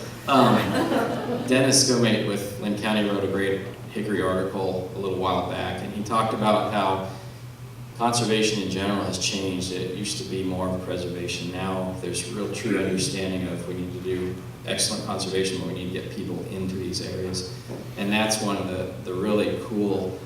Dennis Gomate with Lynn County wrote a great Hickory article a little while back, and he talked about how conservation in general has changed. It used to be more of preservation. Now there's real true understanding of we need to do excellent conservation, but we need to get people into these areas. And that's one of the really cool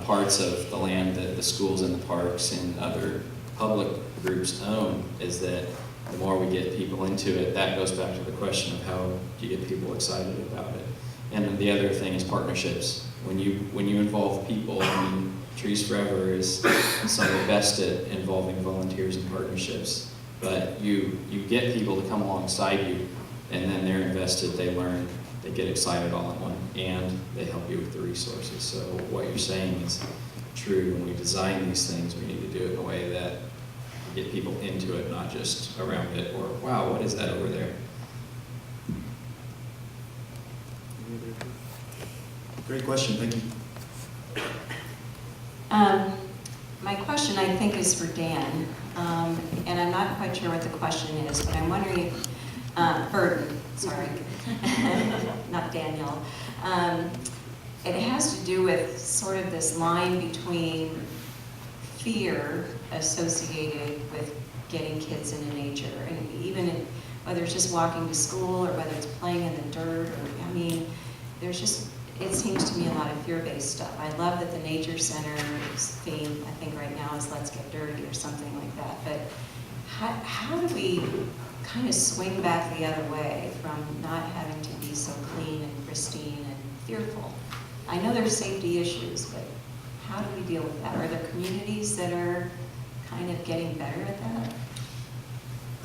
parts of the land that the schools and the parks and other public groups own, is that the more we get people into it, that goes back to the question of how do you get people excited about it. And the other thing is partnerships. When you involve people, I mean, Trees Forever is some of the best at involving volunteers and partnerships. But you get people to come alongside you, and then they're invested, they learn, they get excited all in one, and they help you with the resources. So what you're saying is true. When we design these things, we need to do it in a way that we get people into it, not just around it, or, wow, what is that over there? Great question, thank you. My question, I think, is for Dan, and I'm not quite sure what the question is, but I'm wondering if, Burton, sorry, not Daniel. It has to do with sort of this line between fear associated with getting kids into nature, and even in, whether it's just walking to school or whether it's playing in the dirt, or, I mean, there's just, it seems to me, a lot of fear-based stuff. I love that the Nature Center's theme, I think right now, is Let's Get Dirty or something like that. But how do we kind of swing back the other way from not having to be so clean and pristine and fearful? I know there's safety issues, but how do we deal with that? Are there communities that are kind of getting better at that?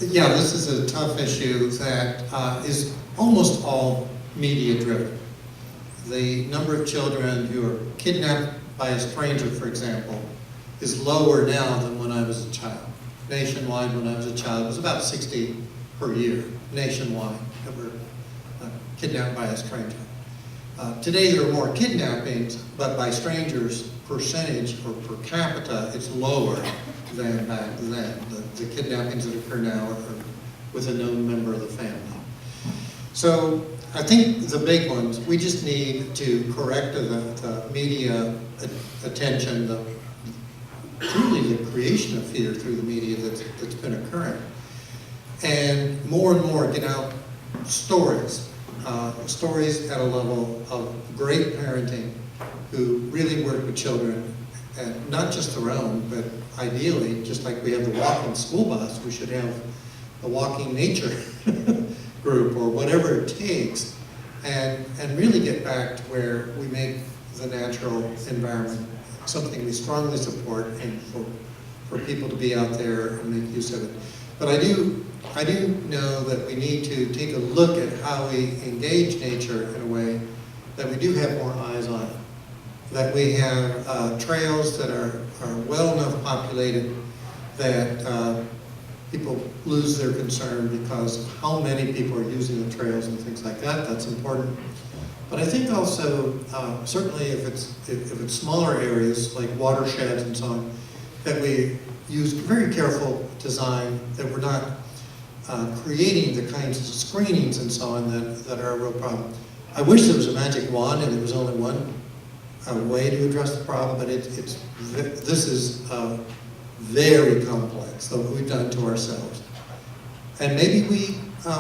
Yeah, this is a tough issue that is almost all media-driven. The number of children who are kidnapped by a stranger, for example, is lower now than when I was a child. Nationwide, when I was a child, it was about 60 per year, nationwide, that were kidnapped by a stranger. Today there are more kidnappings, but by strangers, percentage or per capita, it's lower than back then. The kidnappings that occur now are with a known member of the family. So I think the big ones, we just need to correct the media attention, truly the creation of fear through the media that's been occurring. And more get out stories at a level of great parenting who really work with children, and not just their own, but ideally, just like we have the walking school bus, we should have the walking nature group or whatever it takes, and really get back to where we make the natural environment something we strongly support, and for people to be out there and make use of it. But I do know that we need to take a look at how we engage nature in a way that we do have more eyes on it, that we have trails that are well enough populated that people lose their concern because of how many people are using the trails and things like that. That's important. But I think also, certainly if it's smaller areas like watersheds and so on, that we use very careful design, that we're not creating the kinds of screenings and so on that are a real problem. I wish there was a magic wand and there was only one way to address the problem, but this is very complex, what we've done to ourselves. And maybe we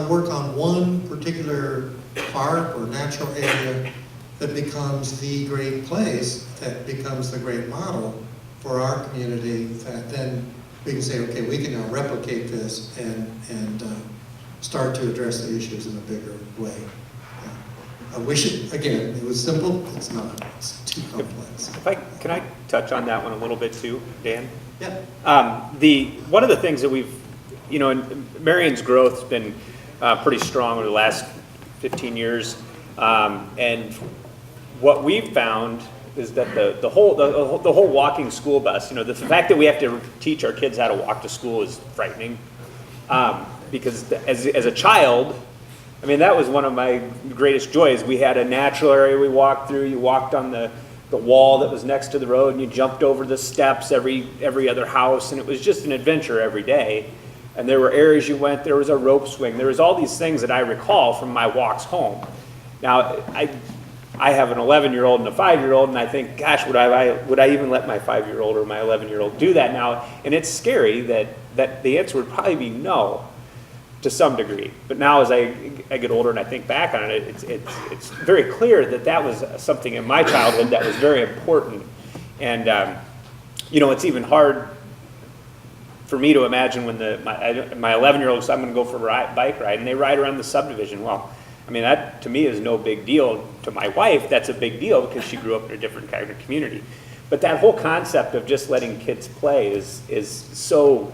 work on one particular park or natural area that becomes the great place, that becomes the great model for our community, that then we can say, okay, we can now replicate this and start to address the issues in a bigger way. I wish it was simple. It's not. It's too complex. Can I touch on that one a little bit too, Dan? Yeah. One of the things that we've, Marion's growth's been pretty strong over the last 15 years, and what we've found is that the whole walking school bus, the fact that we have to teach our kids how to walk to school is frightening, because as a child, I mean, that was one of my greatest joys. We had a natural area we walked through. You walked on the wall that was next to the road, and you jumped over the steps every other house, and it was just an adventure every day. And there were areas you went, there was a rope swing, there was all these things that I recall from my walks home. Now, I have an 11-year-old and a 5-year-old, and I think, gosh, would I even let my 5-year-old or my 11-year-old do that now? And it's scary that the answer would probably be no, to some degree. But now as I get older and I think back on it, it's very clear that was something in my childhood that was very important. And it's even hard for me to imagine when my 11-year-old says, I'm going to go for a bike ride, and they ride around the subdivision. Well, I mean, that to me is no big deal. To my wife, that's a big deal because she grew up in a different kind of community. But that whole concept of just letting kids play is so,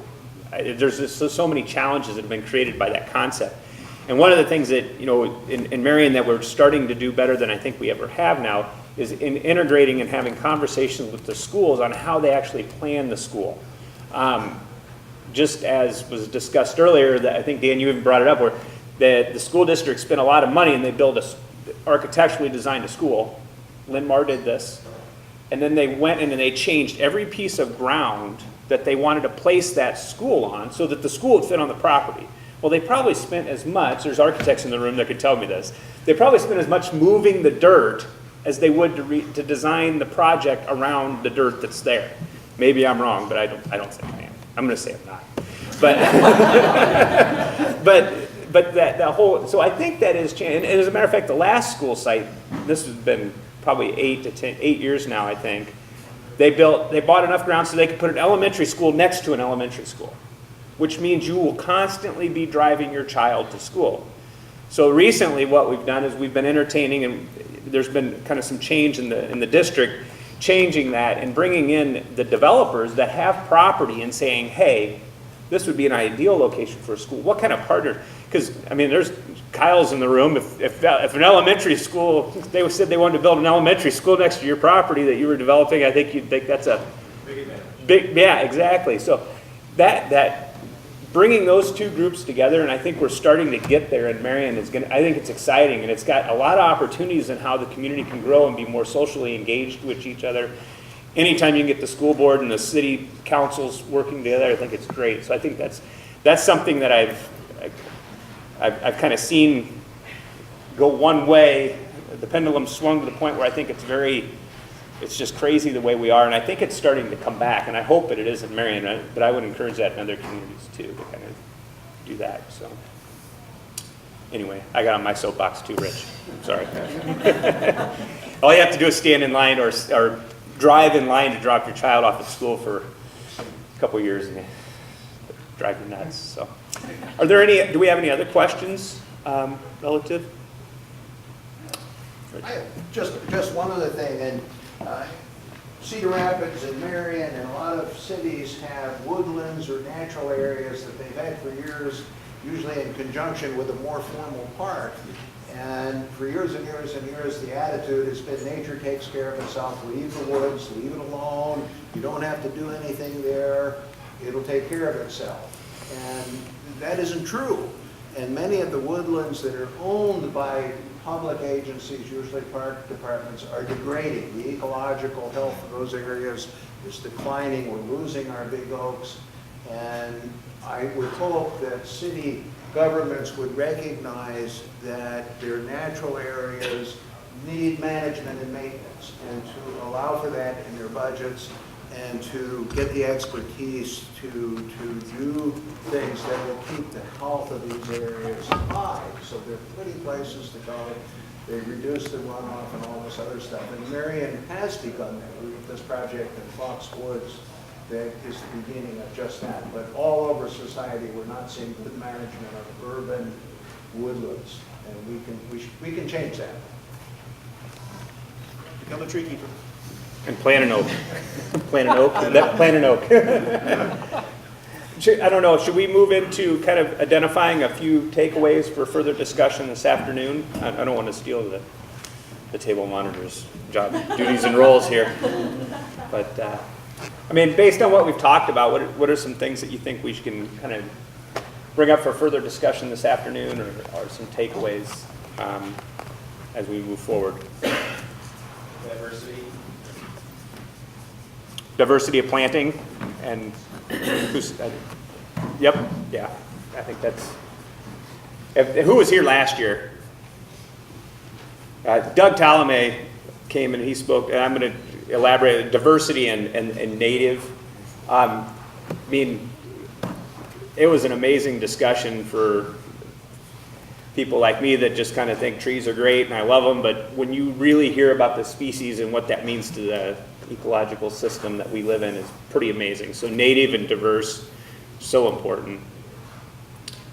there's just so many challenges that have been created by that concept. And one of the things that, in Marion that we're starting to do better than I think we ever have now is in integrating and having conversations with the schools on how they actually plan the school. Just as was discussed earlier, that I think, Dan, you even brought it up, where the school district spent a lot of money and they architecturally designed a school. Linmar did this. And then they went in and they changed every piece of ground that they wanted to place that school on so that the school would fit on the property. Well, they probably spent as much, there's architects in the room that could tell me this, they probably spent as much moving the dirt as they would to design the project around the dirt that's there. Maybe I'm wrong, but I don't think I am. I'm going to say I'm not. But that whole, so I think that is changing. And as a matter of fact, the last school site, this has been probably 8 years now, I think, they bought enough ground so they could put an elementary school next to an elementary school, which means you will constantly be driving your child to school. So recently what we've done is we've been entertaining, and there's been kind of some change in the district, changing that and bringing in the developers that have property and saying, hey, this would be an ideal location for a school. What kind of partner? Because, I mean, there's Kyle's in the room. If an elementary school, they said they wanted to build an elementary school next to your property that you were developing, I think you'd think that's a big, yeah, exactly. So that bringing those two groups together, and I think we're starting to get there in Marion, I think it's exciting, and it's got a lot of opportunities in how the community can grow and be more socially engaged with each other. Anytime you can get the school board and the city councils working together, I think it's great. So I think that's something that I've kind of seen go one way. The pendulum swung to the point where I think it's just crazy the way we are, and I think it's starting to come back, and I hope that it is in Marion, but I would encourage that in other communities too, to kind of do that. So anyway, I got on my soapbox too, Rich. I'm sorry. All you have to do is stand in line or drive in line to drop your child off at school for a couple of years and drive you nuts. So, do we have any other questions relative? I have just one other thing, and Cedar Rapids and Marion and a lot of cities have woodlands or natural areas that they've had for years, usually in conjunction with a more formal park. And for years and years and years, the attitude has been nature takes care of itself. Leave the woods, leave it alone. You don't have to do anything there. It'll take care of itself. And that isn't true. And many of the woodlands that are owned by public agencies, usually park departments, are degrading. The ecological health of those areas is declining. We're losing our big oaks. And I would hope that city governments would recognize that their natural areas need management and maintenance, and to allow for that in their budgets, and to get the expertise to do things that will keep the health of these areas high. So they're pretty places to go. They reduce the runoff and all this other stuff. And Marion has begun that with this project in Fox Woods that is the beginning of just that. But all over society, we're not seeing good management of urban woodlands. And we can change that. Become a tree keeper. And plant an oak. Plant an oak? Plant an oak. I don't know, should we move into kind of identifying a few takeaways for further discussion this afternoon? I don't want to steal the table monitor's job, duties and roles here. But, I mean, based on what we've talked about, what are some things that you think we can kind of bring up for further discussion this afternoon, or some takeaways as we move forward? Diversity of planting, and yep, yeah, I think that's, who was here last year? Doug Talame came and he spoke, and I'm going to elaborate, diversity and native. I mean, it was an amazing discussion for people like me that just kind of think trees are great and I love them, but when you really hear about the species and what that means to the ecological system that we live in, is pretty amazing. So native and diverse, so important.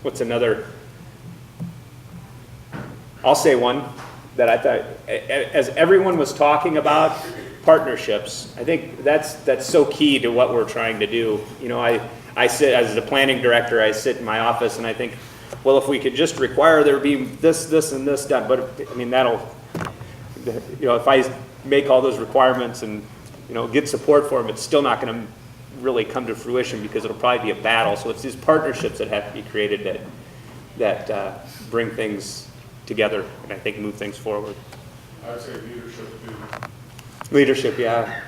What's another? I'll say one that I thought, as everyone was talking about partnerships, I think that's so key to what we're trying to do. You know, I sit as the planning director, I sit in my office and I think, well, if we could just require there be this, and this done, but I mean, that'll, you know, if I make all those requirements and, you know, get support for them, it's still not going to really come to fruition because it'll probably be a battle. So it's these partnerships that have to be created that bring things together and I think move things forward. I would say leadership too. Leadership, yeah.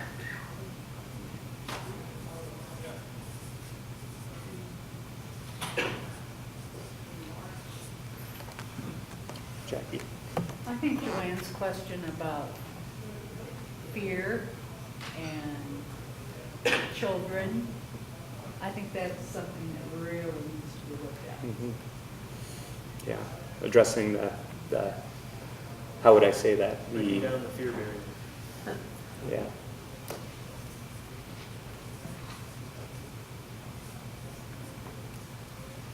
Jackie. I think Joanne's question about fear and children, I think that's something that really needs to be looked at. Mm-hmm. Yeah, addressing the how would I say that? Breaking down the fear barrier. Yeah.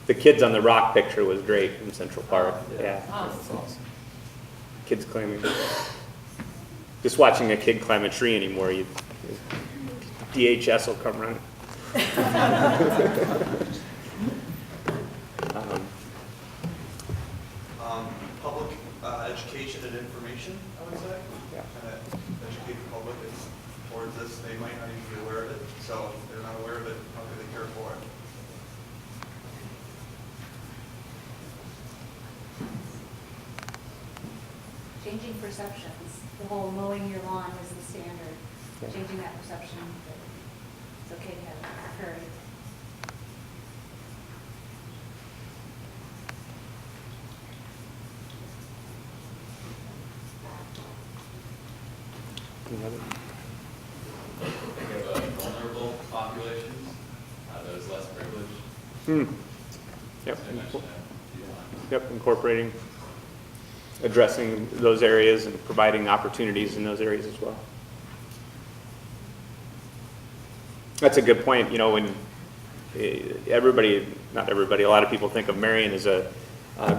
The kids on the rock picture was great in Central Park. Yeah. Awesome. Kids climbing. Just watching a kid climb a tree anymore, DHS will come running. Public education and information, I would say. Yeah. Kind of educate the public towards this. They might not even be aware of it. So if they're not aware of it, how can they care for it? Changing perceptions. The whole mowing your lawn is the standard. Yeah. Changing that perception that it's okay to have prairie. Think of vulnerable populations, those less privileged. Yep. I mentioned that a few times. Yep. Incorporating, addressing those areas and providing opportunities in those areas as well. That's a good point. You know, when not everybody, a lot of people think of Marion as a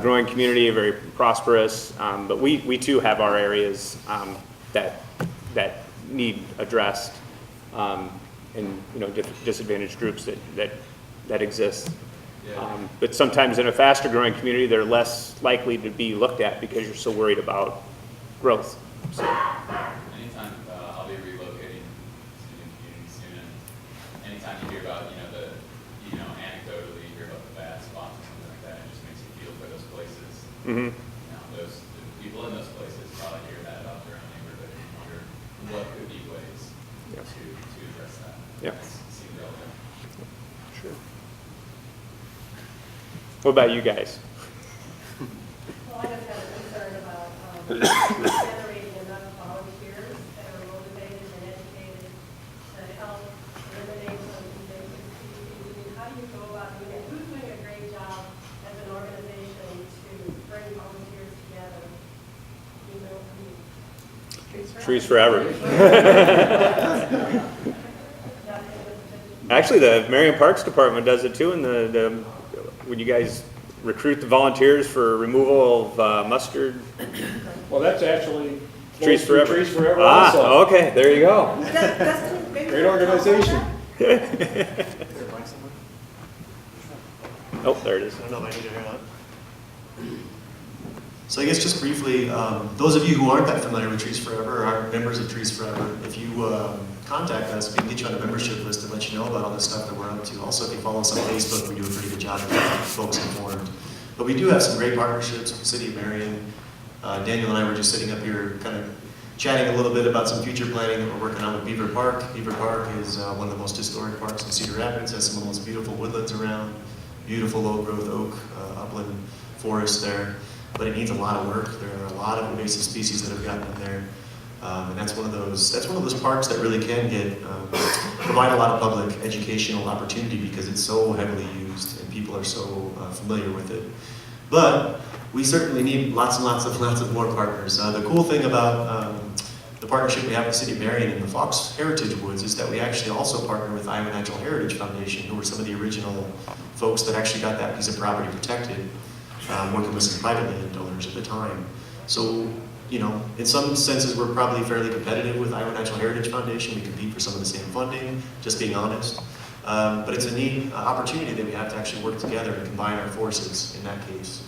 growing community, very prosperous, but we too have our areas that need addressed, and you know, disadvantaged groups that exist. But sometimes in a faster growing community, they're less likely to be looked at because you're so worried about growth. So, Anytime I'll be relocating to new communities soon, and anytime you hear about, anecdotally you hear about the bad spots or something like that, it just makes you feel for those places. mhm. The people in those places probably hear that about their own neighborhood and wonder what could be ways Yeah. to address that. Yeah. Seem relevant. Sure. What about you guys? Well, I just have a concern about generating enough volunteers that are motivated and educated to help eliminate some of these things. How do you go about doing it? Who's doing a great job as an organization to bring volunteers together? Trees Forever. Actually, the Marion Parks Department does it too, and when you guys recruit the volunteers for removal of mustard. Well, that's actually Trees Forever. Trees Forever also. Okay, there you go. Great organization. Oh, there it is. I don't know if I need to hear that. So I guess just briefly, those of you who aren't that familiar with Trees Forever or aren't members of Trees Forever, if you contact us, we can get you on a membership list and let you know about all the stuff that we're up to. Also, if you follow us on Facebook, we do a pretty good job of keeping folks informed. But we do have some great partnerships with the City of Marion. Daniel and I were just sitting up here kind of chatting a little bit about some future planning that we're working on with Beaver Park. Beaver Park is one of the most historic parks in Cedar Rapids, has some of the most beautiful woodlands around, beautiful old-growth oak upland forest there. But it needs a lot of work. There are a lot of invasive species that have gotten in there. And that's one of those parks that really can provide a lot of public educational opportunity because it's so heavily used and people are so familiar with it. But we certainly need lots and lots of more partners. The cool thing about the partnership we have with the City of Marion and the Fox Heritage Woods is that we actually also partner with Iowa Natural Heritage Foundation, who were some of the original folks that actually got that piece of property protected, working with some private landowners at the time. So, in some senses, we're probably fairly competitive with Iowa Natural Heritage Foundation. We compete for some of the same funding, just being honest. But it's a neat opportunity that we have to actually work together and combine our forces in that case.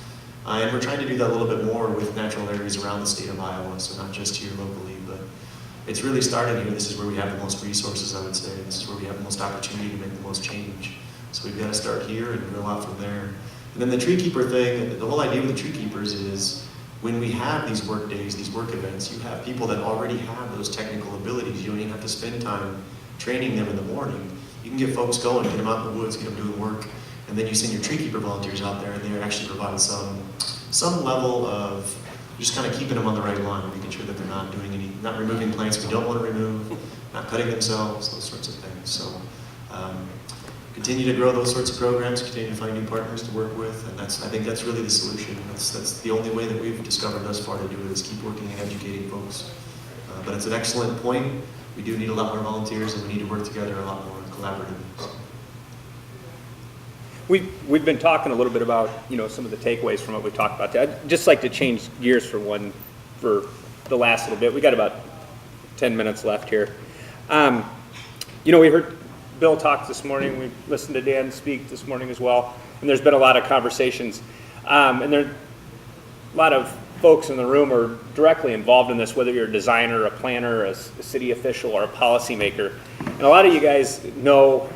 And we're trying to do that a little bit more with natural areas around the state of Iowa, so not just here locally, but it's really started here. This is where we have the most resources, I would say. This is where we have the most opportunity to make the most change. So we've got to start here and grow out from there. And then the tree keeper thing, the whole idea with the tree keepers is when we have these work days, these work events, you have people that already have those technical abilities. You don't even have to spend time training them in the morning. You can get folks going, get them out in the woods, get them doing work, and then you send your tree keeper volunteers out there and they're actually providing some level of just kind of keeping them on the right line, making sure that they're not removing plants we don't want to remove, not cutting themselves, those sorts of things. So continue to grow those sorts of programs, continue to find new partners to work with, and I think that's really the solution. That's the only way that we've discovered thus far to do it, is keep working and educating folks. But it's an excellent point. We do need a lot more volunteers, and we need to work together a lot more collaboratively. So. We've been talking a little bit about some of the takeaways from what we talked about. I'd just like to change gears for the last little bit. We got about 10 minutes left here. We heard Bill talk this morning. We listened to Dan speak this morning as well, and there's been a lot of conversations. And there a lot of folks in the room are directly involved in this, whether you're a designer, a planner, a city official, or a policymaker. And a lot of you guys know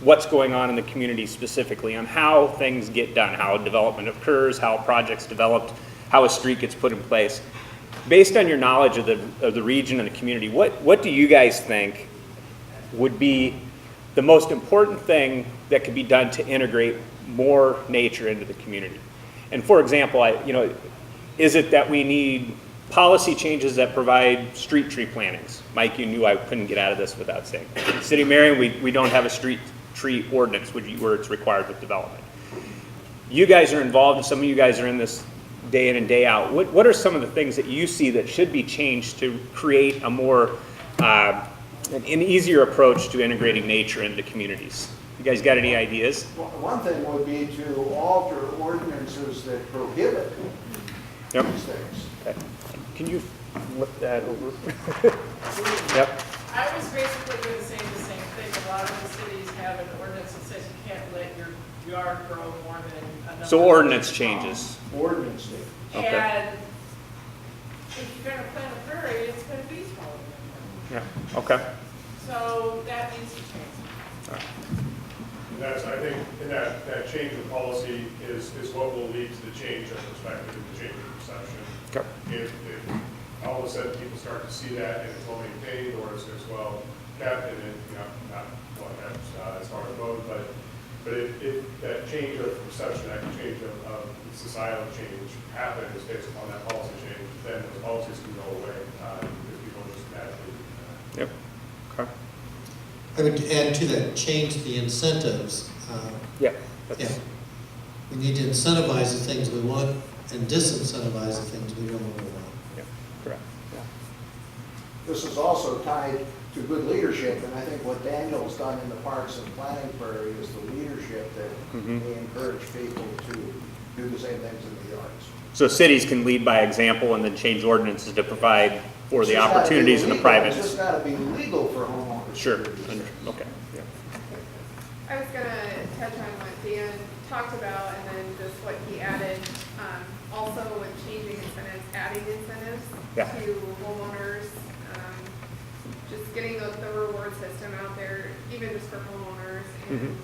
what's going on in the community specifically, on how things get done, how development occurs, how projects developed, how a street gets put in place. Based on your knowledge of the region and the community, what do you guys think would be the most important thing that could be done to integrate more nature into the community? And for example, is it that we need policy changes that provide street tree plantings? Mike, you knew I couldn't get out of this without saying. City of Marion, we don't have a street tree ordinance where it's required with development. You guys are involved, and some of you guys are in this day in and day out. What are some of the things that you see that should be changed to create a more an easier approach to integrating nature into communities? You guys got any ideas? Well, one thing would be to alter ordinances that prohibit these things. Okay. Can you flip that over? Yep. I was basically going to say the same thing. A lot of the cities have an ordinance that says you can't let your yard grow more than another. So ordinance changes. Ordinance thing. Okay. And if you're gonna plant a prairie, it's gonna be smaller than that. Yeah, okay. So that needs to change. And that's, I think, and that change of policy is what will lead to the change of perspective, the change of perception. Okay. If all of a sudden people start to see that and it's well maintained, or it's well kept, and it, not well kept as far as road, but if that change of perception, that change of societal change happens based upon that policy change, then those policies can go away, because people just naturally. Yep. Okay. I would add to that, change the incentives. Yeah. Yeah. We need to incentivize the things we want and disincentivize the things we don't want. Yeah, correct. Yeah. This is also tied to good leadership, and I think what Daniel's done in the parks and planning prairie is the leadership that we encourage people to do the same things in the yards. So cities can lead by example and then change ordinances to provide for It's the just gotta be opportunities in the legal. private. It's just gotta be legal for homeowners. Sure, okay, yeah. I was gonna touch on what Dan talked about and then just what he added, also with changing incentives, adding incentives Yeah. to homeowners, just getting the reward system out there, even just for homeowners, and,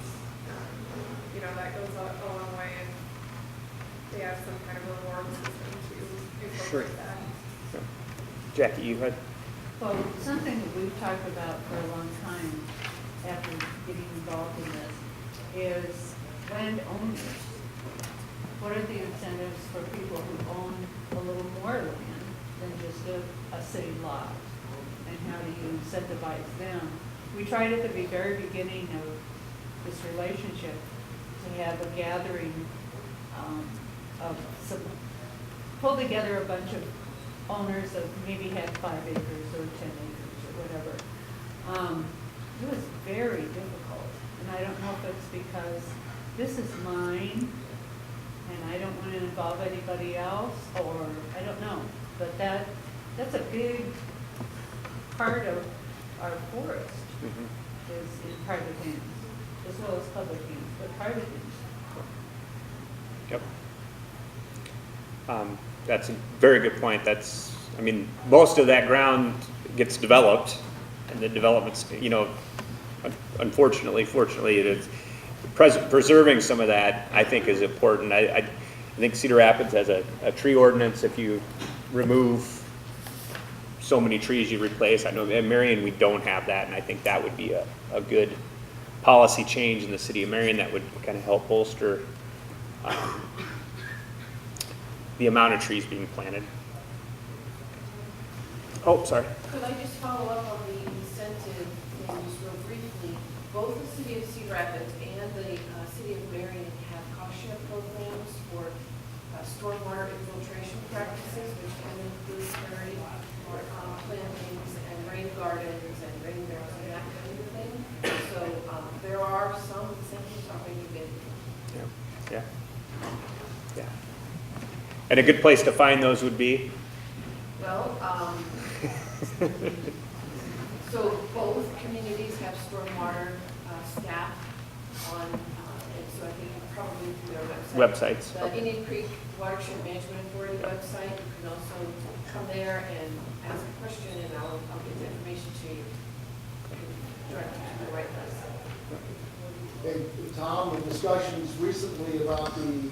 that goes a long way, and they have some kind of reward system to incorporate that. Yeah. Jackie, you had? Well, something that we've talked about for a long time after getting involved in this is landowners. What are the incentives for people who own a little more land than just a city lot? And how do you incentivize them? We tried at the very beginning of this relationship to have a gathering pull together a bunch of owners that maybe had 5 acres or 10 acres or whatever. It was very difficult, and I don't know if it's because this is mine and I don't want to involve anybody else, or I don't know, but that's a big part of our forest is in private hands, as well as public hands, but private hands. Yep. That's a very good point. Most of that ground gets developed, and the development's, unfortunately, fortunately, it is preserving some of that, I think, is important. I think Cedar Rapids has a tree ordinance. If you remove so many trees, you replace. I know in Marion we don't have that, and I think that would be a good policy change in the city of Marion that would kind of help bolster the amount of trees being planted. Oh, sorry. Could I just follow up on the incentive thing just real briefly? Both the city of Cedar Rapids and the city of Marion have cost share programs for stormwater infiltration practices, which can include prairie plantings and rain gardens and rain barrels and that kind of thing. So there are some incentives already been. Yeah. And a good place to find those would be? Well, so both communities have stormwater staff on, and so I think probably through their websites. The Indian Creek Watershed Management Authority website, you can also come there and ask a question, and I'll get the information to you. Direct you to the right place. Hey, Tom, the discussions recently about the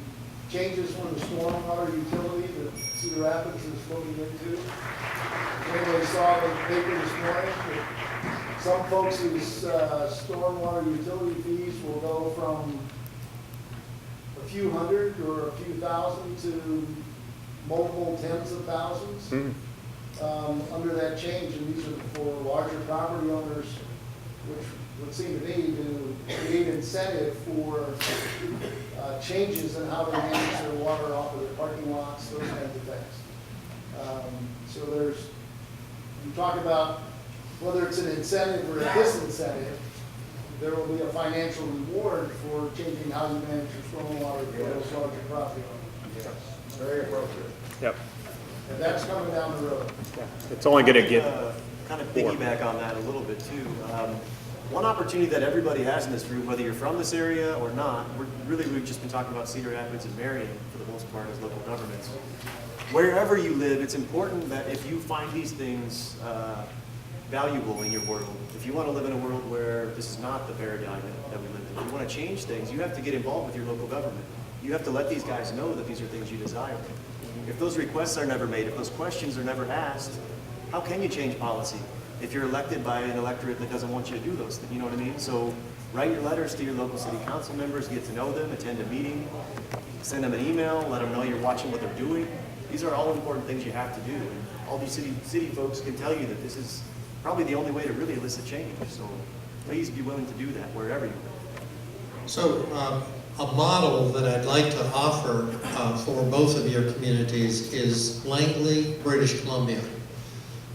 changes from the stormwater utility that Cedar Rapids is looking into. Anybody saw the paper this morning? Some folks' stormwater utility fees will go from a few hundred or a few thousand to multiple tens of thousands under that change, and these are for larger property owners, which would seem to me to create incentive for changes in how they manage their water off of their parking lots, those kinds of things. So you talk about whether it's an incentive or a disincentive, there will be a financial reward for changing how you manage your stormwater for those larger property owners. Yes, it's very appropriate. Yep. And that's coming down the road. Yeah. It's only going to get kind of piggyback on that a little bit too. one opportunity that everybody has in this group, whether you're from this area or not, we've just been talking about Cedar Rapids and Marion for the most part as local governments. Wherever you live, it's important that if you find these things valuable in your world, if you want to live in a world where this is not the paradigm that we live in, if you want to change things, you have to get involved with your local government. You have to let these guys know that these are things you desire. If those requests are never made, if those questions are never asked, how can you change policy if you're elected by an electorate that doesn't want you to do those things? You know what I mean? So write your letters to your local city council members, get to know them, attend a meeting, send them an email, let them know you're watching what they're doing. These are all important things you have to do. And all these city folks can tell you that this is probably the only way to really elicit change. So please be willing to do that wherever you live. So a model that I'd like to offer for both of your communities is Langley, British Columbia.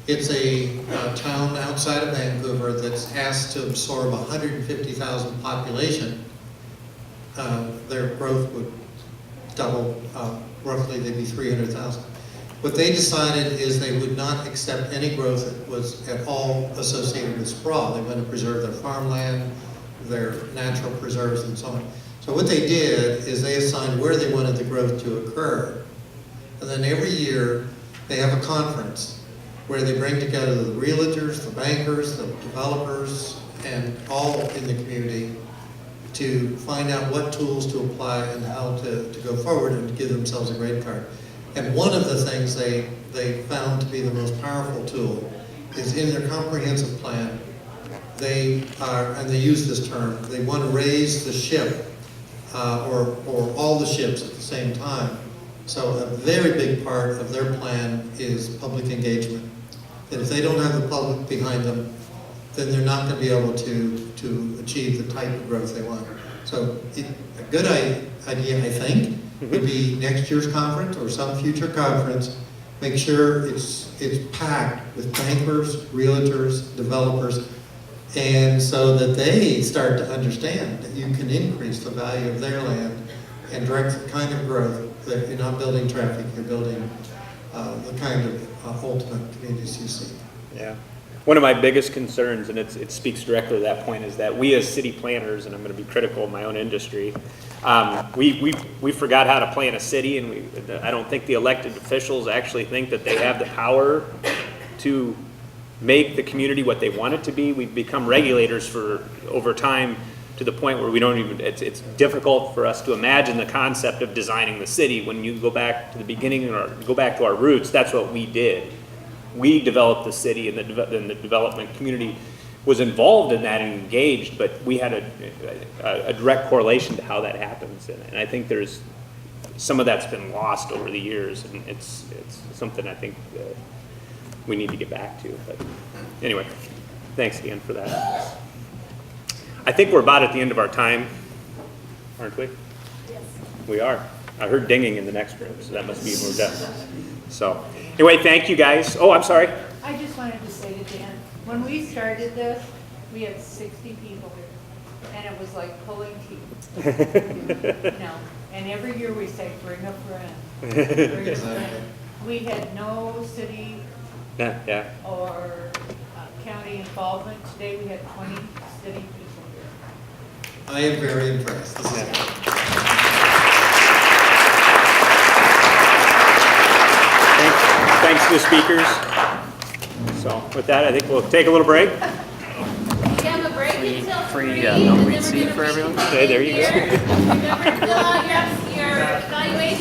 It's a town outside of Vancouver that's asked to absorb 150,000 population. Their growth would double, roughly they'd be 300,000. What they decided is they would not accept any growth that was at all associated with sprawl. They want to preserve their farmland, their natural preserves, and so on. So what they did is they assigned where they wanted the growth to occur. And then every year they have a conference where they bring together the realtors, the bankers, the developers, and all in the community to find out what tools to apply and how to go forward and give themselves a grade card. And one of the things they found to be the most powerful tool is in their comprehensive plan, they are, and they use this term, they want to raise the ship or all the ships at the same time. So a very big part of their plan is public engagement. And if they don't have the public behind them, then they're not going to be able to achieve the type of growth they want. So a good idea, I think, would be next year's conference or some future conference, make sure it's packed with bankers, realtors, developers, and so that they start to understand that you can increase the value of their land and direct the kind of growth that you're not building traffic, you're building the kind of ultimate communities you see. Yeah. One of my biggest concerns, and it speaks directly to that point, is that we as city planners, and I'm going to be critical of my own industry, we forgot how to plan a city, and I don't think the elected officials actually think that they have the power to make the community what they want it to be. We've become regulators for over time to the point where we don't even, it's difficult for us to imagine the concept of designing the city. When you go back to the beginning or go back to our roots, that's what we did. We developed the city, and the development community was involved in that and engaged, but we had a direct correlation to how that happens. And I think there's some of that's been lost over the years, and it's something I think we need to get back to. But anyway, thanks again for that. I think we're about at the end of our time, aren't we? Yes. We are. I heard dinging in the next room, so that must be more done. So anyway, thank you guys. Oh, I'm sorry. I just wanted to say to Dan, when we started this, we had 60 people here, and it was like pulling teeth. And every year we say, bring a friend. Bring a friend. We had no city or county involvement. Today we had 20 city people here. I am very impressed. This is Thanks to the speakers. So with that, I think we'll take a little break. We have a break until Free 3, and then milkweed we're seed gonna for be everyone. here. Okay, there you go. Remember to fill out your evaluation.